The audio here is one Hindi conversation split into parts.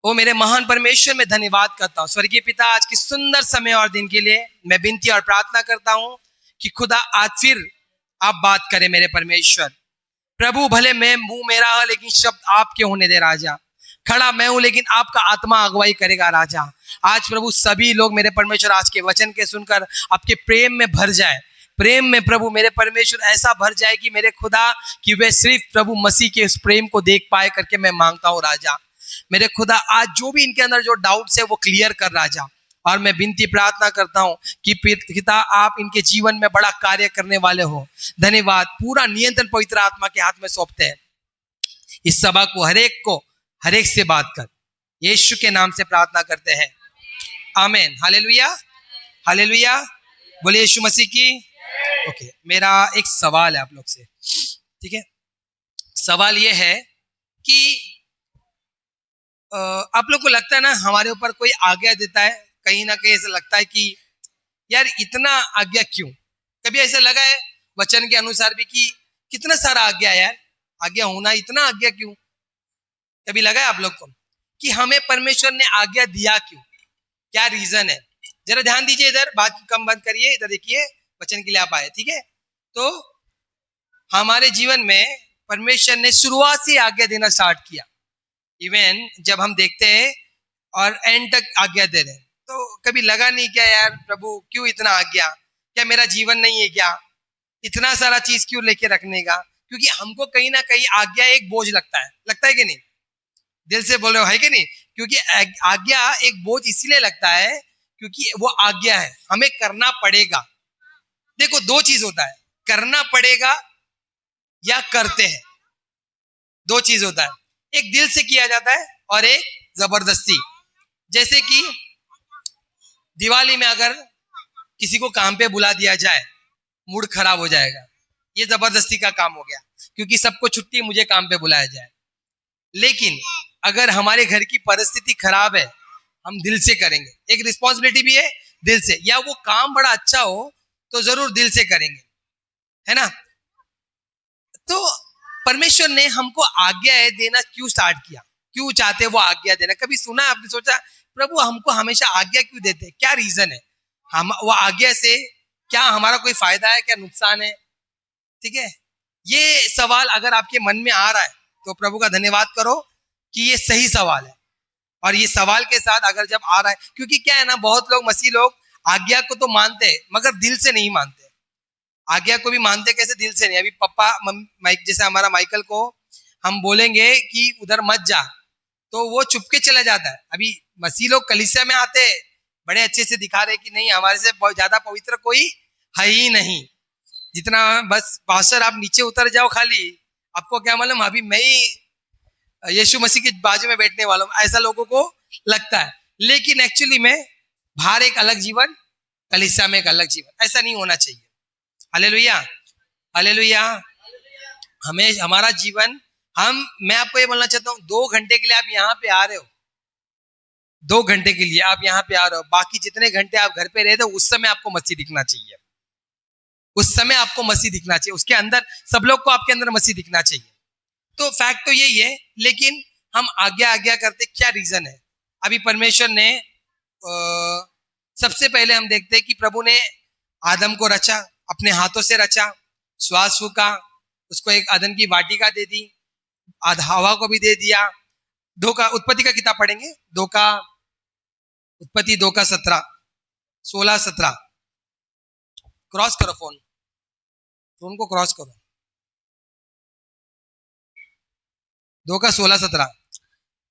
ओ मेरे महान परमेश्वर, मैं धन्यवाद करता हूँ स्वर्गीय पिता, आज की सुंदर समय और दिन के लिए मैं विनती और प्रार्थना करता हूँ कि खुदा आज फिर आप बात करें मेरे परमेश्वर। प्रभु भले मैं मुंह मेरा है लेकिन शब्द आपके होने दे राजा। खड़ा मैं हूं लेकिन आपका आत्मा अगुवाई करेगा राजा। आज प्रभु सभी लोग मेरे परमेश्वर आज के वचन के सुनकर आपके प्रेम में भर जाए। प्रेम में प्रभु मेरे परमेश्वर ऐसा भर जाए कि मेरे खुदा कि वे सिर्फ प्रभु मसीह के इस प्रेम को देख पाए करके मैं मांगता हूँ राजा। मेरे खुदा आज जो भी इनके अंदर जो डाउट्स है वो क्लियर कर राजा। और मैं विनती प्रार्थना करता हूं कि पिता आप इनके जीवन में बड़ा कार्य करने वाले हो। धन्यवाद। पूरा नियंत्रण पवित्र आत्मा के हाथ में सौंपते हैं। इस सभा को हर एक से बात कर, यीशु के नाम से प्रार्थना करते हैं, आमीन। Hallelujah, hallelujah. बोलिए यीशु मसीह की। ओके, मेरा एक सवाल है आप लोग से, ठीक है। सवाल ये है कि आप लोग को लगता है ना हमारे ऊपर कोई आज्ञा देता है, कहीं ना कहीं ऐसा लगता है कि यार इतना आज्ञा क्यों। कभी ऐसा लगा है वचन के अनुसार भी कि कितना सारा आज्ञा यार, आज्ञा होना इतना आज्ञा क्यों। कभी लगा है आप लोग को कि हमें परमेश्वर ने आज्ञा दिया क्यों, क्या रीजन है। जरा ध्यान दीजिए, इधर बात कम बंद करिए, इधर देखिए, वचन के लिए आप आए, ठीक है। तो हमारे जीवन में परमेश्वर ने शुरुआत से आज्ञा देना स्टार्ट किया। इवन जब हम देखते हैं और एंड तक आज्ञा दे रहे हैं, तो कभी लगा नहीं क्या यार प्रभु क्यों इतना आज्ञा, क्या मेरा जीवन नहीं है क्या, इतना सारा चीज क्यों लेके रखने का। क्योंकि हमको कहीं ना कहीं आज्ञा एक बोझ लगता है कि नहीं। दिल से बोल रहे हो, है कि नहीं। क्योंकि आज्ञा एक बोझ इसलिए लगता है क्योंकि वो आज्ञा है, हमें करना पड़ेगा। देखो दो चीज होता है, करना पड़ेगा या करते हैं, दो चीज होता है। एक दिल से किया जाता है और एक जबरदस्ती। जैसे कि दिवाली में अगर किसी को काम पे बुला दिया जाए, मूड खराब हो जाएगा, ये जबरदस्ती का काम हो गया क्योंकि सबको छुट्टी, मुझे काम पे बुलाया जाए। लेकिन अगर हमारे घर की परिस्थिति खराब है, हम दिल से करेंगे, एक रिस्पॉन्सिबिलिटी भी है दिल से, या वो काम बड़ा अच्छा हो तो जरूर दिल से करेंगे, है ना। तो परमेश्वर ने हमको आज्ञा देना क्यों स्टार्ट किया, क्यों चाहते वो आज्ञा देना। कभी सुना आपने, सोचा प्रभु हमको हमेशा आज्ञा क्यों देते हैं, क्या रीजन है। हम वो आज्ञा से क्या हमारा कोई फायदा है, क्या नुकसान है, ठीक है। ये सवाल अगर आपके मन में आ रहा है तो प्रभु का धन्यवाद करो कि ये सही सवाल है। और ये सवाल के साथ अगर जब आ रहा है, क्योंकि क्या है ना, बहुत लोग मसीह लोग आज्ञा को तो मानते हैं मगर दिल से नहीं मानते। आज्ञा को भी मानते कैसे, दिल से नहीं। अभी पापा जैसे हमारा माइकल को हम बोलेंगे कि उधर मत जा तो वो चुपके चला जाता है। अभी मसीह लोग कलीसिया में आते हैं, बड़े अच्छे से दिखा रहे कि नहीं हमारे से बहुत ज्यादा पवित्र कोई है ही नहीं, जितना बस पास्टर आप नीचे उतर जाओ खाली, आपको क्या मालूम अभी मैं ही यीशु मसीह के बाजू में बैठने वाला हूं, ऐसा लोगों को लगता है। लेकिन एक्चुअली में बाहर एक अलग जीवन, कलीसिया में एक अलग जीवन, ऐसा नहीं होना चाहिए। Hallelujah, hallelujah. हमें हमारा जीवन, मैं आपको ये बोलना चाहता हूँ, 2 घंटे के लिए आप यहाँ पे आ रहे हो, 2 घंटे के लिए आप यहाँ पे आ रहे हो, बाकी जितने घंटे आप घर पे रहे थे उस समय आपको मसीह दिखना चाहिए, उस समय आपको मसीह दिखना चाहिए, उसके अंदर सब लोग को आपके अंदर मसीह दिखना चाहिए। तो फैक्ट तो यही है। लेकिन हम आज्ञा करते, क्या रीजन है। अभी परमेश्वर ने सबसे पहले हम देखते हैं कि प्रभु ने आदम को रचा, अपने हाथों से रचा, श्वास फूका, उसको एक अदन की वाटिका दे दी, हवा को भी दे दिया। उत्पत्ति का किताब पढ़ेंगे, उत्पत्ति 2 का 16-17। क्रॉस करो, फोन को क्रॉस करो, 2 का 16-17।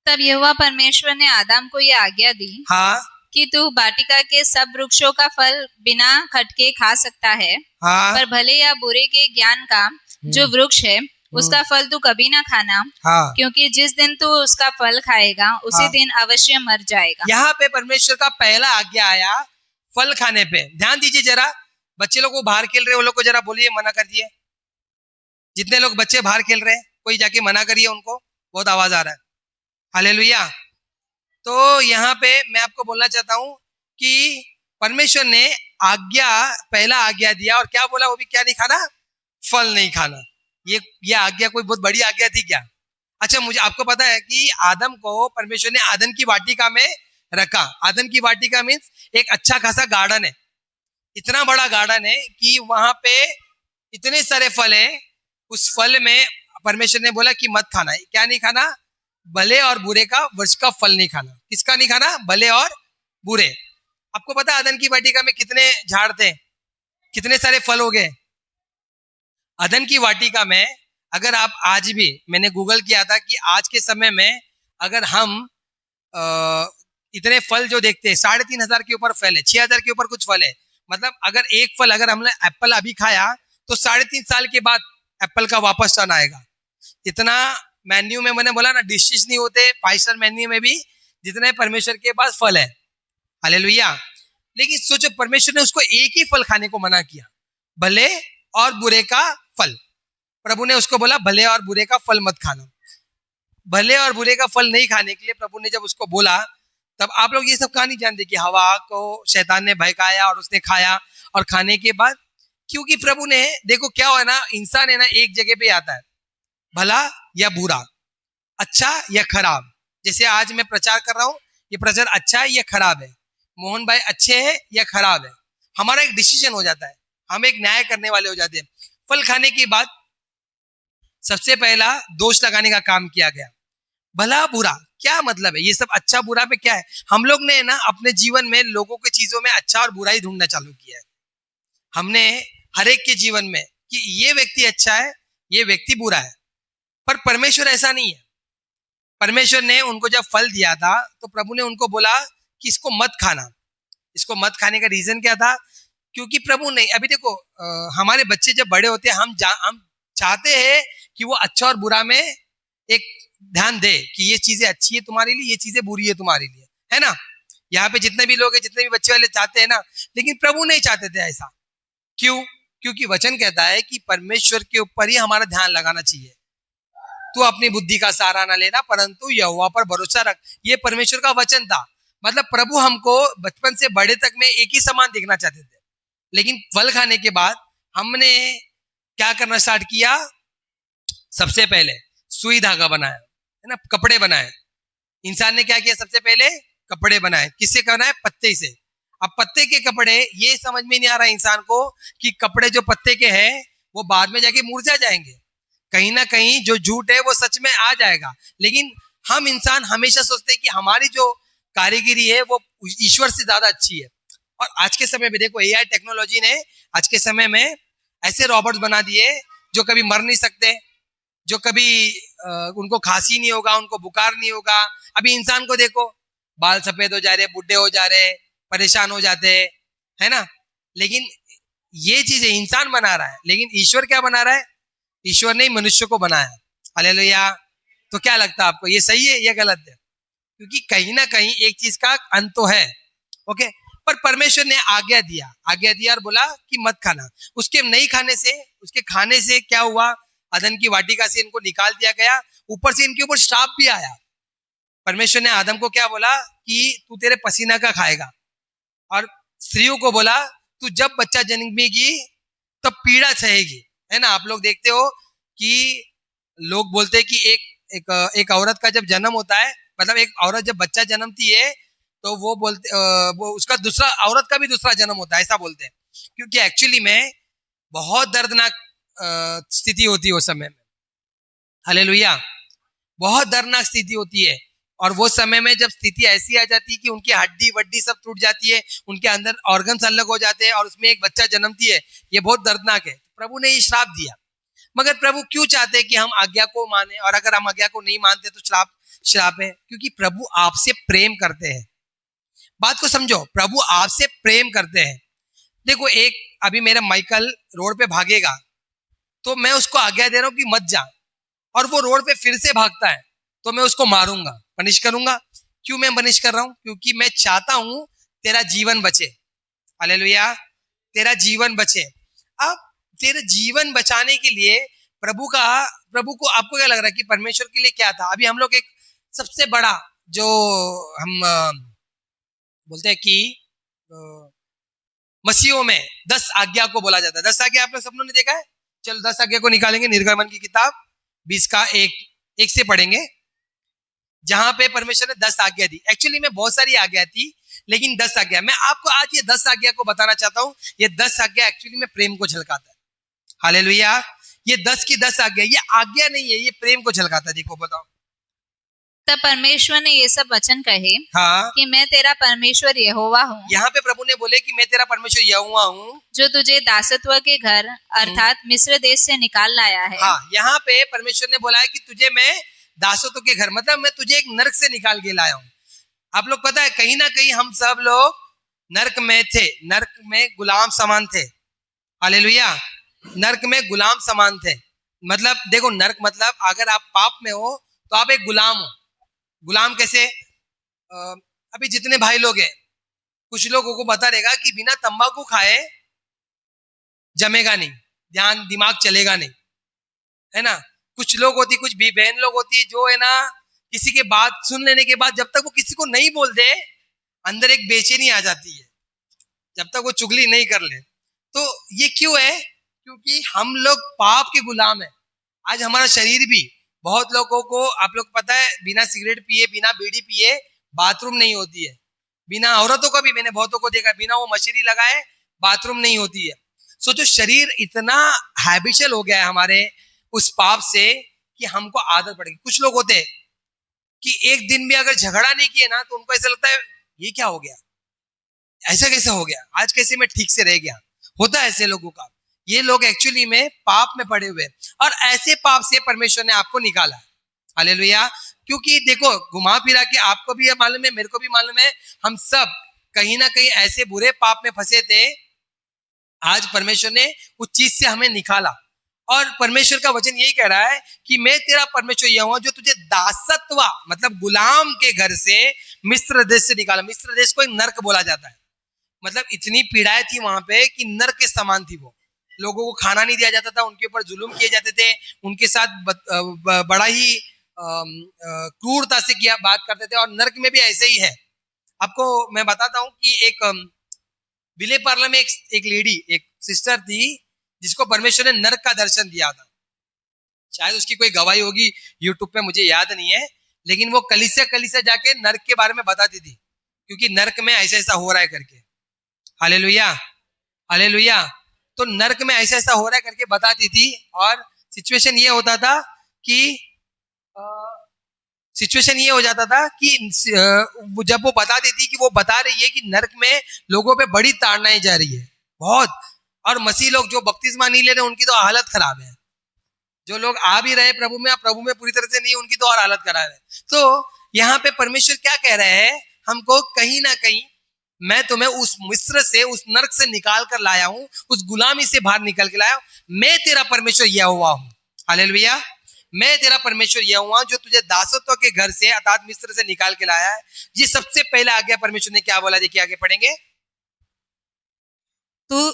तब यहोवा परमेश्वर ने आदम को यह आज्ञा दी, हाँ, कि तू वाटिका के सब वृक्षों का फल बिना खटके खा सकता है, हाँ, पर भले या बुरे के ज्ञान का जो वृक्ष है उसका फल तू कभी ना खाना, हाँ, क्योंकि जिस दिन तू उसका फल खाएगा उसी हाँ, दिन अवश्य मर जाएगा। यहाँ पे परमेश्वर का पहला आज्ञा आया फल खाने पे। ध्यान दीजिए जरा, बच्चे लोग वो बाहर खेल रहे हैं, वो लोग को जरा बोलिए, मना कर दिए। जितने लोग बच्चे बाहर खेल रहे हैं कोई जाके मना करिए उनको, बहुत आवाज आ रहा है। हालेलुया। तो यहाँ पे मैं आपको बोलना चाहता हूँ कि परमेश्वर ने पहला आज्ञा दिया, और क्या बोला, वो भी क्या नहीं खाना, फल नहीं खाना। ये आज्ञा कोई बहुत बड़ी आज्ञा थी क्या। अच्छा, मुझे आपको पता है कि आदम को परमेश्वर ने आदम की वाटिका में रखा। आदम की वाटिका मीन्स एक अच्छा खासा गार्डन है, इतना बड़ा गार्डन है कि वहां पे इतने सारे फल हैं। उस फल में परमेश्वर ने बोला कि मत खाना है। क्या नहीं खाना? भले और बुरे का वृक्ष का फल नहीं खाना। किसका नहीं खाना? भले और बुरे। आपको पता है अदन की वाटिका में कितने झाड़ थे, कितने सारे फल हो गए? अदन की वाटिका में अगर आप आज भी, मैंने गूगल किया था कि आज के समय में अगर हम इतने फल जो देखते हैं, 3,500 के ऊपर फल है, 6,000 के ऊपर कुछ फल है। मतलब अगर एक फल, अगर हमने एप्पल अभी खाया तो 3.5 साल के बाद एप्पल का वापस टर्न आएगा। इतना मेन्यू में, मैंने बोला ना, डिशेस नहीं होते 5 स्टार मेन्यू में भी जितने परमेश्वर के पास फल है। हालेलुया। लेकिन सोचो, परमेश्वर ने उसको एक ही फल खाने को मना किया, भले और बुरे का फल। प्रभु ने उसको बोला भले और बुरे का फल मत खाना। भले और बुरे का फल नहीं खाने के लिए प्रभु ने जब उसको बोला, तब आप लोग ये सब कहानी जानते कि हवा को शैतान ने बहकाया और उसने खाया, और खाने के बाद, क्योंकि प्रभु ने, देखो क्या हुआ ना, इंसान है ना एक जगह पे आता है, भला या बुरा, अच्छा या खराब। जैसे आज मैं प्रचार कर रहा हूँ, ये प्रचार अच्छा है या खराब है, मोहन भाई अच्छे है या खराब है, हमारा एक डिसीजन हो जाता है, हम एक न्याय करने वाले हो जाते हैं। फल खाने के बाद सबसे पहला दोष लगाने का काम किया गया। भला बुरा क्या मतलब है? ये सब अच्छा बुरा पे क्या है? हम लोग ने ना अपने जीवन में लोगों की चीजों में अच्छा और बुरा ही ढूंढना चालू किया है। हमने हर एक के जीवन में कि ये व्यक्ति अच्छा है, ये व्यक्ति बुरा है। पर परमेश्वर ऐसा नहीं है। परमेश्वर ने उनको जब फल दिया था तो प्रभु ने उनको बोला कि इसको मत खाना। इसको मत खाने का रीजन क्या था? क्योंकि प्रभु ने, अभी देखो हमारे बच्चे जब बड़े होते हैं, हम चाहते हैं कि वो अच्छा और बुरा में एक ध्यान दे कि ये चीजें अच्छी है तुम्हारे लिए, ये चीजें बुरी है तुम्हारे लिए, है ना? यहाँ पे जितने भी लोग हैं, जितने भी बच्चे वाले चाहते हैं ना, लेकिन प्रभु नहीं चाहते थे ऐसा। क्यों? क्योंकि वचन कहता है कि परमेश्वर के ऊपर ही हमारा ध्यान लगाना चाहिए। तू अपनी बुद्धि का सहारा ना लेना, परंतु यहोवा पर भरोसा रख। ये परमेश्वर का वचन था। मतलब प्रभु हमको बचपन से बड़े तक में एक ही समान देखना चाहते थे, लेकिन फल खाने के बाद हमने क्या करना स्टार्ट किया? सबसे पहले सुई धागा बनाया, है ना, कपड़े बनाए। इंसान ने क्या किया? सबसे पहले कपड़े बनाए। किससे बनाए? पत्ते से। अब पत्ते के कपड़े, ये समझ में नहीं आ रहा इंसान को कि कपड़े जो पत्ते के हैं वो बाद में जाके मुरझा जाएंगे, कहीं ना कहीं जो झूठ है वो सच में आ जाएगा। लेकिन हम इंसान हमेशा सोचते हैं कि हमारी जो कारीगिरी है वो ईश्वर से ज्यादा अच्छी है। और आज के समय में देखो, एआई टेक्नोलॉजी ने आज के समय में ऐसे रॉबोट्स बना दिए जो कभी मर नहीं सकते, जो कभी उनको खांसी नहीं होगा, उनको बुखार नहीं होगा। अभी इंसान को देखो, बाल सफेद हो जा रहे, बुढ़े हो जा रहे, परेशान हो जाते, है ना? लेकिन ये चीजें इंसान बना रहा है, लेकिन ईश्वर क्या बना रहा है? ईश्वर ने मनुष्य को बनाया। हालेलुया। तो क्या लगता है आपको, ये सही है या गलत है? क्योंकि कहीं ना कहीं एक चीज का अंत तो है। ओके। पर परमेश्वर ने आज्ञा दिया और बोला कि मत खाना। उसके नहीं खाने से, उसके खाने से क्या हुआ? अदन की वाटिका से इनको निकाल दिया गया, ऊपर से इनके ऊपर श्राप भी आया। परमेश्वर ने आदम को क्या बोला कि तू तेरे पसीना का खाएगा, और स्त्रियों को बोला तू जब बच्चा जन्मेगी तब पीड़ा सहेगी, है ना? आप लोग देखते हो कि लोग बोलते हैं कि एक औरत का जब जन्म होता है, मतलब एक औरत जब बच्चा जन्मती है तो वो बोलते, वो उसका दूसरा, औरत का भी दूसरा जन्म होता है, ऐसा बोलते हैं। क्योंकि एक्चुअली में बहुत दर्दनाक स्थिति होती है उस समय में। हालेलुया। बहुत दर्दनाक स्थिति होती है, और वो समय में जब स्थिति ऐसी आ जाती है कि उनकी हड्डी वड्डी सब टूट जाती है, उनके अंदर ऑर्गन्स अलग हो जाते हैं, और उसमें एक बच्चा जन्मती है, ये बहुत दर्दनाक है। प्रभु ने ये श्राप दिया। मगर प्रभु क्यों चाहते हैं कि हम आज्ञा को माने, और अगर हम आज्ञा को नहीं मानते तो श्राप श्राप है? क्योंकि प्रभु आपसे प्रेम करते हैं। बात को समझो, प्रभु आपसे प्रेम करते हैं। देखो, एक अभी मेरा माइकल रोड पे भागेगा तो मैं उसको आज्ञा दे रहा हूं कि मत जा, और वो रोड पे फिर से भागता है तो मैं उसको मारूंगा, पनिश करूंगा। क्यों मैं पनिश कर रहा हूं? क्योंकि मैं चाहता हूं तेरा जीवन बचे। हालेलुया। तेरा जीवन बचे। अब तेरे जीवन बचाने के लिए प्रभु को आपको क्या लग रहा है कि परमेश्वर के लिए क्या था? अभी हम लोग एक सबसे बड़ा जो हम बोलते हैं कि मसीहों में 10 आज्ञा को बोला जाता है। 10 आज्ञा आप लोग सब लोगों ने देखा है? चलो 10 आज्ञा को निकालेंगे। निर्गमन की किताब 20 का 1 एक से पढ़ेंगे, जहां पे परमेश्वर ने 10 आज्ञा दी। एक्चुअली में बहुत सारी आज्ञा थी, लेकिन 10 आज्ञा, मैं आपको आज ये 10 आज्ञा को बताना चाहता हूँ। ये 10 आज्ञा एक्चुअली में प्रेम को झलकाता है। हालेलुया। ये 10 की 10 आज्ञा, ये आज्ञा नहीं है, ये प्रेम को झलकाता है। देखो बताओ। तब परमेश्वर ने ये सब वचन कहे हाँ, कि मैं तेरा परमेश्वर यहोवा हूँ, यहाँ पे प्रभु ने बोले कि मैं तेरा परमेश्वर यहोवा हूँ, जो तुझे दासत्व के घर अर्थात मिस्र देश से निकाल लाया है। हाँ, यहाँ पे परमेश्वर ने बोला है कि तुझे मैं दासत्व के घर, मतलब मैं तुझे एक नरक से निकाल के लाया हूँ। आप लोग पता है, कहीं ना कहीं हम सब लोग नरक में थे, नरक में गुलाम समान थे। हालेलुया। नरक में गुलाम समान थे। मतलब देखो, नरक मतलब अगर आप पाप में हो तो आप एक गुलाम हो। गुलाम कैसे? अभी जितने भाई लोग हैं, कुछ लोगों को बता रहेगा कि बिना तंबाकू खाए जमेगा नहीं, ध्यान दिमाग चलेगा नहीं, है ना। कुछ लोग होती, कुछ भी बहन लोग होती जो है ना, किसी के बात सुन लेने के बाद जब तक वो किसी को नहीं बोल दे, अंदर एक बेचैनी आ जाती है, जब तक वो चुगली नहीं कर ले। तो ये क्यों है? क्योंकि हम लोग पाप के गुलाम हैं। आज हमारा शरीर भी, बहुत लोगों को, आप लोग पता है, बिना सिगरेट पिए, बिना बीड़ी पिए बाथरूम नहीं होती है। बिना, औरतों का भी मैंने बहुतों को देखा, बिना वो मशीरी लगाए बाथरूम नहीं होती है। सो जो शरीर इतना हैबिचुअल हो गया है हमारे उस पाप से कि हमको आदत पड़ गई। कुछ लोग होते हैं कि एक दिन भी अगर झगड़ा नहीं किए ना, तो उनको ऐसा लगता है ये क्या हो गया, ऐसा कैसे हो गया, आज कैसे मैं ठीक से रह गया। होता है ऐसे लोगों का। ये लोग एक्चुअली में पाप में पड़े हुए, और ऐसे पाप से परमेश्वर ने आपको निकाला। हालेलुया। क्योंकि देखो, घुमा फिरा के आपको भी मालूम है, मेरे को भी मालूम है, हम सब कहीं ना कहीं ऐसे बुरे पाप में फंसे थे। आज परमेश्वर ने उस चीज से हमें निकाला, और परमेश्वर का वचन यही कह रहा है कि मैं तेरा परमेश्वर यहोवा हूं, जो तुझे दासत्व, मतलब गुलाम के घर से, मिस्र देश से निकाला। मिस्र देश को एक नर्क बोला जाता है। मतलब इतनी पीड़ाएं थी वहां पे कि नर्क के समान थी वो। लोगों को खाना नहीं दिया जाता था, उनके ऊपर जुल्म किए जाते थे, उनके साथ बड़ा ही क्रूरता से किया बात करते थे। और नर्क में भी ऐसे ही है। आपको मैं बताता हूँ कि एक विले पार्ला में एक लेडी, एक सिस्टर थी, जिसको परमेश्वर ने नर्क का दर्शन दिया था। शायद उसकी कोई गवाही होगी यूट्यूब पे, मुझे याद नहीं है, लेकिन वो कलीसिया जाके नर्क के बारे में बताती थी, क्योंकि नर्क में ऐसा ऐसा हो रहा है करके। Hallelujah, hallelujah. तो नर्क में ऐसा ऐसा हो रहा है करके बताती थी। और सिचुएशन ये होता था कि सिचुएशन ये हो जाता था कि जब वो बताती थी कि वो बता रही है कि नर्क में लोगों पे बड़ी ताड़नाएं जा रही है, बहुत। और मसीह लोग जो बपतिस्मा नहीं ले रहे, उनकी तो हालत खराब है। जो लोग आ भी रहे प्रभु में, प्रभु में पूरी तरह से नहीं, उनकी तो और हालत खराब है। तो यहाँ पे परमेश्वर क्या कह रहे हैं हमको, कहीं ना कहीं मैं तुम्हें उस मिस्र से, उस नर्क से निकाल कर लाया हूं, उस गुलामी से बाहर निकल के लाया हूं। मैं तेरा परमेश्वर यहोवा हूं। हालेलुया। मैं तेरा परमेश्वर यहोवा, जो तुझे दासत्व के घर से, अर्थात मिस्र से निकाल के लाया है। ये सबसे पहला आज्ञा परमेश्वर ने क्या बोला, देखिए आगे पढ़ेंगे। तू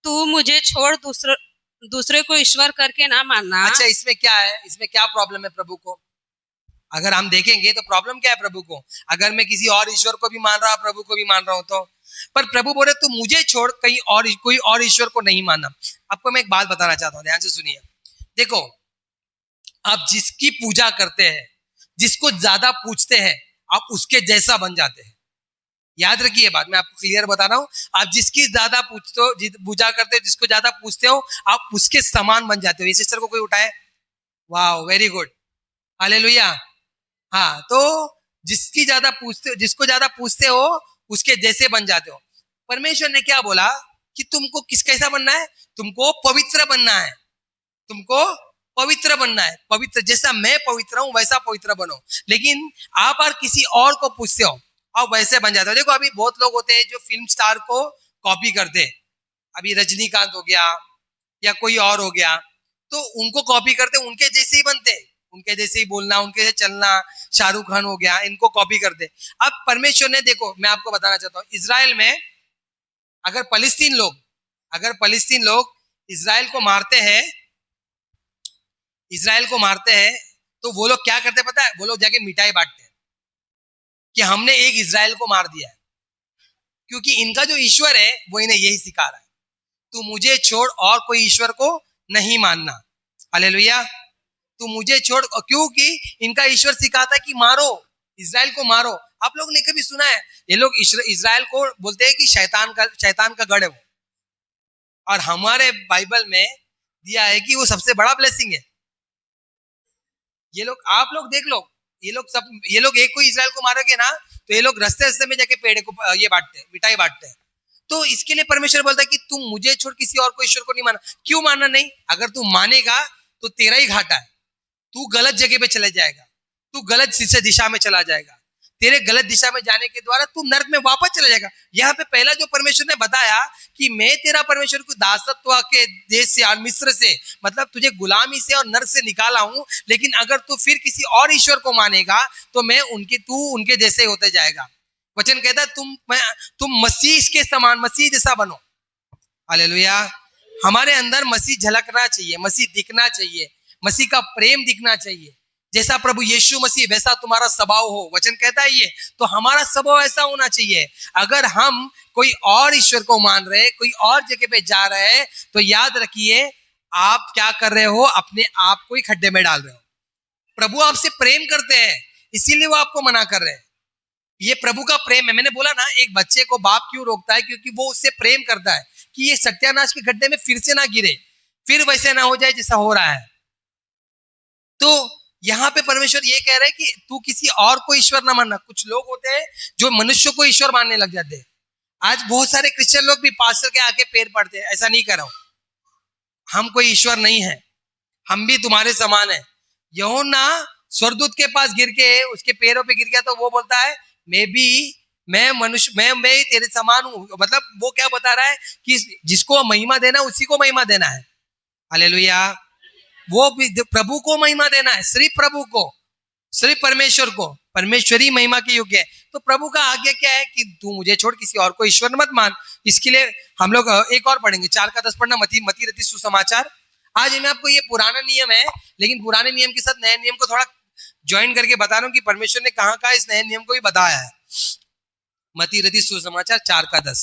तू मुझे छोड़ दूसरे को ईश्वर करके ना मानना। अच्छा, इसमें क्या है, इसमें क्या प्रॉब्लम है प्रभु को? अगर हम देखेंगे तो प्रॉब्लम क्या है प्रभु को? अगर मैं किसी और ईश्वर को भी मान रहा हूं, प्रभु को भी मान रहा हूं, तो पर प्रभु बोले तू मुझे छोड़ कहीं और, कोई और ईश्वर को नहीं मानना। आपको मैं एक बात बताना चाहता हूं, ध्यान से सुनिए। देखो, आप जिसकी पूजा करते हैं, जिसको ज्यादा पूछते हैं, आप उसके जैसा बन जाते हैं। याद रखिए बात, मैं आपको क्लियर बता रहा हूं। आप जिसकी ज्यादा पूछते हो, पूजा करते हो, जिसको ज्यादा पूछते हो, आप उसके समान बन जाते हो। ये सिस्टर को कोई उठाए, वाह, वेरी गुड, हालेलुया। हाँ, तो जिसकी ज्यादा पूछते हो, जिसको ज्यादा पूछते हो, उसके जैसे बन जाते हो। परमेश्वर ने क्या बोला कि तुमको किस कैसा बनना है? तुमको पवित्र बनना है। तुमको पवित्र बनना है। पवित्र, जैसा मैं पवित्र हूं वैसा पवित्र बनो। लेकिन आप और किसी और को पूछते हो, आप वैसे बन जाते हो। देखो, अभी बहुत लोग होते हैं जो फिल्म स्टार को कॉपी करते हैं। अभी रजनीकांत हो गया या कोई और हो गया, तो उनको कॉपी करते, उनके जैसे ही बनते, उनके जैसे ही बोलना, उनके जैसे चलना। शाहरुख खान हो गया, इनको कॉपी करते। अब परमेश्वर ने, देखो मैं आपको बताना चाहता हूं, इजराइल में अगर फलस्तीन लोग इजराइल को मारते हैं, तो वो लोग क्या करते पता है? वो लोग जाके मिठाई बांटते हैं कि हमने एक इजराइल को मार दिया है। क्योंकि इनका जो ईश्वर है वो इन्हें यही सिखा रहा है, तू मुझे छोड़ और कोई ईश्वर को नहीं मानना। हालेलुया। तू मुझे छोड़, क्योंकि इनका ईश्वर सिखाता है कि मारो, इजराइल को मारो। आप लोग ने कभी सुना है ये लोग इजराइल को बोलते हैं कि शैतान का गढ़ है वो, और हमारे बाइबल में दिया है कि वो सबसे बड़ा ब्लेसिंग है। ये लोग, आप लोग देख लो, ये लोग एक कोई इजराइल को मारोगे ना तो ये लोग रास्ते रास्ते में जाके पेड़ को ये बांटते हैं, मिठाई बांटते हैं। तो इसके लिए परमेश्वर बोलता है कि तुम मुझे छोड़ किसी और को ईश्वर को नहीं माना। क्यों मानना नहीं? अगर तू मानेगा तो तेरा ही घाटा है, तू गलत जगह पे चले जाएगा, तू गलत दिशा में चला जाएगा, तेरे गलत दिशा में जाने के द्वारा तू नर्क में वापस चला जाएगा। यहाँ पे पहला जो परमेश्वर ने बताया कि मैं तेरा परमेश्वर को दासत्व के देश से और मिस्र से, मतलब तुझे गुलामी से और नर्क से निकाला हूं, लेकिन अगर तू फिर किसी और ईश्वर को मानेगा तो मैं तू उनके जैसे होते जाएगा। वचन कहता है तुम मसीह के समान, मसीह जैसा बनो। हालेलुया। हमारे अंदर मसीह झलकना चाहिए, मसीह दिखना चाहिए, मसीह का प्रेम दिखना चाहिए। जैसा प्रभु यीशु मसीह वैसा तुम्हारा स्वभाव हो, वचन कहता है ये। तो हमारा स्वभाव ऐसा होना चाहिए। अगर हम कोई और ईश्वर को मान रहे, कोई और जगह पे जा रहे हैं, तो याद रखिए आप क्या कर रहे हो, अपने आप को ही खड्डे में डाल रहे हो। प्रभु आपसे प्रेम करते हैं, इसीलिए वो आपको मना कर रहे हैं। ये प्रभु का प्रेम है। मैंने बोला ना, एक बच्चे को बाप क्यों रोकता है? क्योंकि वो उससे प्रेम करता है कि ये सत्यानाश के गड्ढे में फिर से ना गिरे, फिर वैसे ना हो जाए जैसा हो रहा है। तो यहाँ पे परमेश्वर ये कह रहे हैं कि तू किसी और को ईश्वर ना मानना। कुछ लोग होते हैं जो मनुष्य को ईश्वर मानने लग जाते हैं। आज बहुत सारे क्रिश्चियन लोग भी पास्टर के आके पैर पड़ते हैं। ऐसा नहीं कर रहा हूं, हम कोई ईश्वर नहीं है, हम भी तुम्हारे समान है। यूहन्ना स्वर्गदूत के पास गिर के उसके पैरों पे गिर गया, तो वो बोलता है मैं मनुष्य, मैं तेरे समान हूं। मतलब वो क्या बता रहा है कि जिसको महिमा देना उसी को महिमा देना है। हालेलुया। वो भी प्रभु को महिमा देना है, सिर्फ प्रभु को, सिर्फ परमेश्वर को। परमेश्वरी महिमा के योग्य है। तो प्रभु का आज्ञा क्या है कि तू मुझे छोड़ किसी और को ईश्वर मत मान। इसके लिए हम लोग एक और पढ़ेंगे, 4:10 पढ़ना, मती रती सुसमाचार। आज मैं आपको ये पुराना नियम है, लेकिन पुराने नियम के साथ नए नियम को थोड़ा ज्वाइन करके बता रहा हूँ कि परमेश्वर ने कहाँ इस नए नियम को भी बताया है। मती रती सुसमाचार 4:10।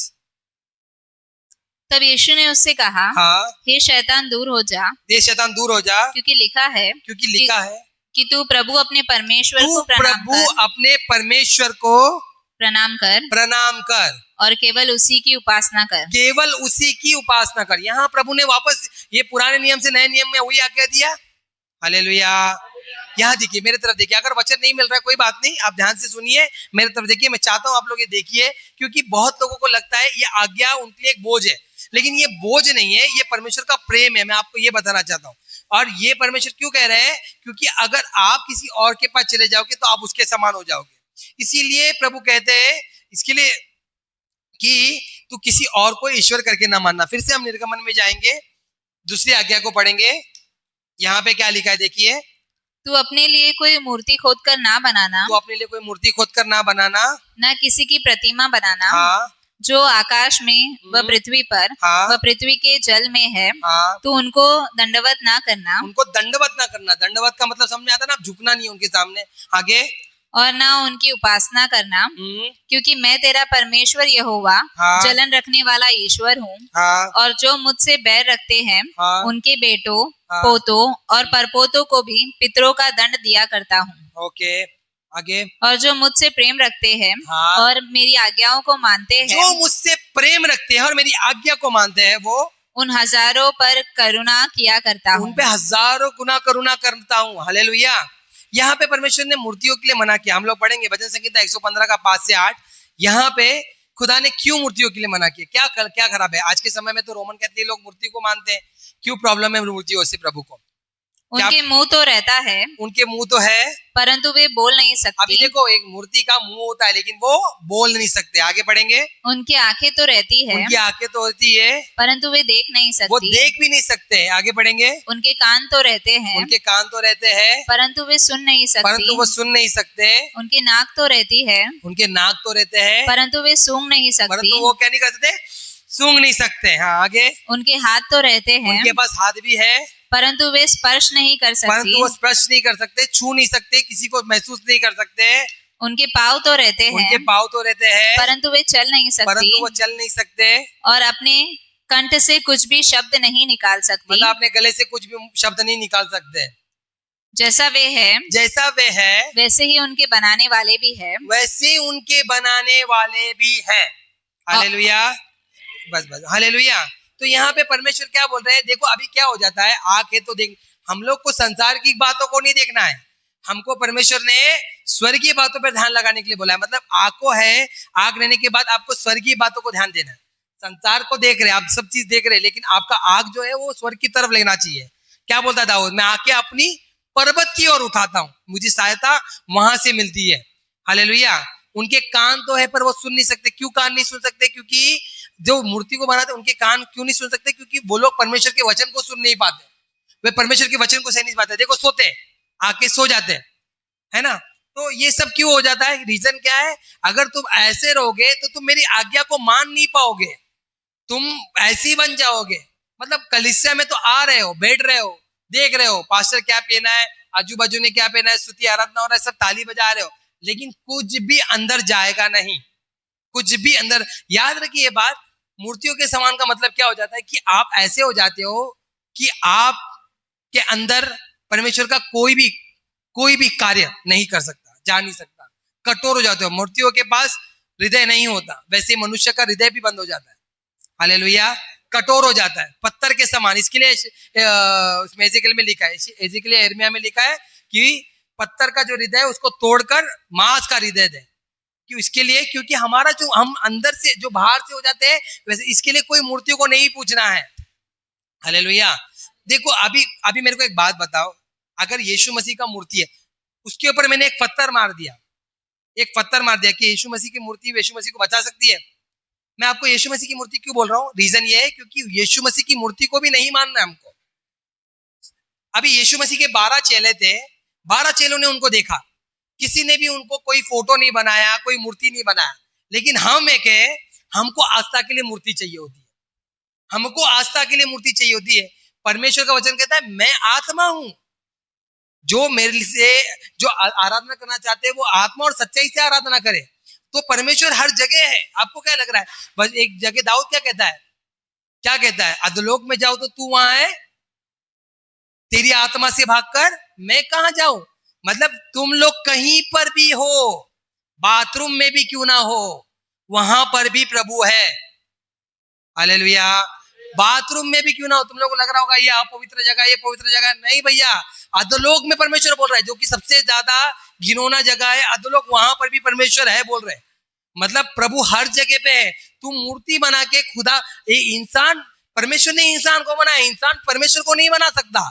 तब यीशु ने उससे कहा, हाँ, हे शैतान दूर हो जा, हे शैतान दूर हो जा, क्योंकि लिखा है कि तू प्रभु अपने परमेश्वर को प्रणाम कर और केवल उसी की उपासना कर। केवल उसी की उपासना कर। यहाँ प्रभु ने वापस ये पुराने नियम से नए नियम में वही आज्ञा दिया। हालेलुया। यहाँ देखिए, मेरे तरफ देखिए। अगर वचन नहीं मिल रहा है कोई बात नहीं, आप ध्यान से सुनिए, मेरे तरफ देखिए। मैं चाहता हूँ आप लोग ये देखिए, क्योंकि बहुत लोगों को लगता है ये आज्ञा उनके लिए एक बोझ है, लेकिन ये बोझ नहीं है, ये परमेश्वर का प्रेम है। मैं आपको ये बताना चाहता हूँ। और ये परमेश्वर क्यों कह रहे हैं? क्योंकि अगर आप किसी और के पास चले जाओगे तो आप उसके समान हो जाओगे। इसीलिए प्रभु कहते हैं इसके लिए कि तू किसी और को ईश्वर करके ना मानना। फिर से हम निर्गमन में जाएंगे, दूसरी आज्ञा को पढ़ेंगे। यहाँ पे क्या लिखा है देखिए, तू अपने लिए कोई मूर्ति खोद कर ना बनाना, तू अपने लिए कोई मूर्ति खोद कर ना बनाना, ना किसी की प्रतिमा बनाना, हाँ, जो आकाश में व पृथ्वी पर हाँ, व पृथ्वी के जल में है, हाँ, तू उनको दंडवत ना करना। उनको दंडवत ना करना। दंडवत का मतलब समझ में आता ना, झुकना नहीं उनके सामने। आगे, और ना उनकी उपासना करना, क्योंकि मैं तेरा परमेश्वर यहोवा हाँ, जलन रखने वाला ईश्वर हूँ, हाँ, और जो मुझसे बैर रखते हैं, हाँ, उनके बेटों, हाँ, पोतों और परपोतों को भी पितरों का दंड दिया करता हूँ। ओके, आगे, और जो मुझसे प्रेम रखते हैं, हाँ, और मेरी आज्ञाओं को मानते हैं, जो मुझसे प्रेम रखते हैं और मेरी आज्ञा को मानते हैं, वो उन हजारों पर करुणा किया करता हूँ। उन पे हजारों गुना करुणा करता हूँ। हालेलुया। यहाँ पे परमेश्वर ने मूर्तियों के लिए मना किया। हम लोग पढ़ेंगे भजन संहिता 115 का 5 से 8। यहाँ पे खुदा ने क्यों मूर्तियों के लिए मना किया? क्या खराब है? आज के समय में तो रोमन कैथोलिक लोग मूर्ति को मानते हैं। क्यों प्रॉब्लम है मूर्तियों से प्रभु को? उनके मुंह तो रहता है, उनके मुंह तो है, परंतु वे बोल नहीं सकते। अभी देखो, एक मूर्ति का मुंह होता है लेकिन वो बोल नहीं सकते। आगे पढ़ेंगे। उनकी आंखें तो रहती है, उनकी आंखें तो होती है, परंतु वे देख नहीं सकती। वो देख भी नहीं सकते। आगे पढ़ेंगे। उनके कान तो रहते हैं, उनके कान तो रहते हैं, परंतु वे सुन नहीं सकती। परंतु वो सुन नहीं सकते। उनके नाक तो रहती है, उनके नाक तो रहते हैं, परंतु वे सूंघ नहीं सकती। परंतु वो क्या नहीं कर सकते? सूंघ नहीं सकते। हाँ, आगे। उनके हाथ तो रहते हैं, उनके पास हाथ भी है, परंतु वे स्पर्श नहीं कर सकती। परंतु वो स्पर्श नहीं कर सकते, छू नहीं सकते, किसी को महसूस नहीं कर सकते। उनके पाँव तो रहते हैं, उनके पाँव तो रहते हैं, परंतु वे चल नहीं सकती। परंतु वो चल नहीं सकते, और अपने कंठ से कुछ भी शब्द नहीं निकाल सकती। मतलब अपने गले से कुछ भी शब्द नहीं निकाल सकते। जैसा वे है वैसे ही उनके बनाने वाले भी है। वैसे उनके बनाने वाले भी है। हालेलुया, बस बस हालेलुया। तो यहाँ पे परमेश्वर क्या बोल रहे हैं, देखो अभी क्या हो जाता है, आंख है तो देख, हम लोग को संसार की बातों को नहीं देखना है, हमको परमेश्वर ने स्वर्गीय बातों पर ध्यान लगाने के लिए बोला है। मतलब आंखों है, आंख रहने के बाद आपको स्वर्गीय बातों को ध्यान देना है। संसार को देख रहे, आप सब चीज देख रहे, लेकिन आपका आंख जो है वो स्वर्ग की तरफ लेना चाहिए। क्या बोलता है दाऊद, मैं आंखें अपनी पर्वत की ओर उठाता हूँ, मुझे सहायता वहां से मिलती है। हालेलुया। उनके कान तो है पर वो सुन नहीं सकते। क्यों कान नहीं सुन सकते? क्योंकि जो मूर्ति को बनाते उनके कान क्यों नहीं सुन सकते? क्योंकि वो लोग परमेश्वर के वचन को सुन नहीं पाते, वे परमेश्वर के वचन को सह नहीं पाते। देखो सोते, आके सो जाते, है ना। तो ये सब क्यों हो जाता है? रीजन क्या है? अगर तुम ऐसे रहोगे तो तुम मेरी आज्ञा को मान नहीं पाओगे, तुम ऐसे ही बन जाओगे। मतलब कलीसिया में तो आ रहे हो, बैठ रहे हो, देख रहे हो पास्टर क्या पहना है, आजू बाजू ने क्या पहना है, स्तुति आराधना हो रहा है, सब ताली बजा रहे हो, लेकिन कुछ भी अंदर जाएगा नहीं, कुछ भी अंदर। याद रखिए ये बात, मूर्तियों के समान का मतलब क्या हो जाता है कि आप ऐसे हो जाते हो कि आप के अंदर परमेश्वर का कोई भी कार्य नहीं कर सकता, जा नहीं सकता, कठोर हो जाते हो। मूर्तियों के पास हृदय नहीं होता, वैसे मनुष्य का हृदय भी बंद हो जाता है। हालेलुया, कठोर हो जाता है, पत्थर के समान। इसके लिए उसमें एजेकिएल में लिखा है, एजेकिएल यिर्मयाह में लिखा है कि पत्थर का जो हृदय है उसको तोड़कर मांस का हृदय दे। क्यों? इसके लिए क्योंकि हमारा जो हम अंदर से जो बाहर से हो जाते हैं, वैसे इसके लिए कोई मूर्तियों को नहीं पूछना है। हालेलुया। देखो अभी अभी मेरे को एक बात बताओ, अगर यीशु मसीह का मूर्ति है, उसके ऊपर मैंने एक पत्थर मार दिया, एक पत्थर मार दिया, कि यीशु मसीह की मूर्ति यीशु मसीह को बचा सकती है? मैं आपको यीशु मसीह की मूर्ति क्यों बोल रहा हूँ, रीजन ये है क्योंकि यीशु मसीह की मूर्ति को भी नहीं मानना है हमको। अभी यीशु मसीह के 12 चेले थे, 12 चेलों ने उनको देखा, किसी ने भी उनको कोई फोटो नहीं बनाया, कोई मूर्ति नहीं बनाया, लेकिन हम एक है, हमको आस्था के लिए मूर्ति चाहिए होती है, हमको आस्था के लिए मूर्ति चाहिए होती है। परमेश्वर का वचन कहता है मैं आत्मा हूं, जो मेरे से जो आराधना करना चाहते हैं वो आत्मा और सच्चाई से आराधना करे। तो परमेश्वर हर जगह है। आपको क्या लग रहा है? बस एक जगह दाऊद क्या कहता है, क्या कहता है, अधोलोक में जाओ तो तू वहां है, तेरी आत्मा से भागकर मैं कहां जाऊं। मतलब तुम लोग कहीं पर भी हो, बाथरूम में भी क्यों ना हो, वहां पर भी प्रभु है। हालेलुया। बाथरूम में भी क्यों ना हो, तुम लोगों को लग रहा होगा ये अपवित्र जगह, ये पवित्र जगह, नहीं भैया, अधोलोक में परमेश्वर बोल रहा है, जो कि सबसे ज्यादा घिनौना जगह है अधोलोक, वहां पर भी परमेश्वर है बोल रहे हैं। मतलब प्रभु हर जगह पे है। तुम मूर्ति बना के खुदा, इंसान, परमेश्वर ने इंसान को बनाया, इंसान परमेश्वर को नहीं बना सकता।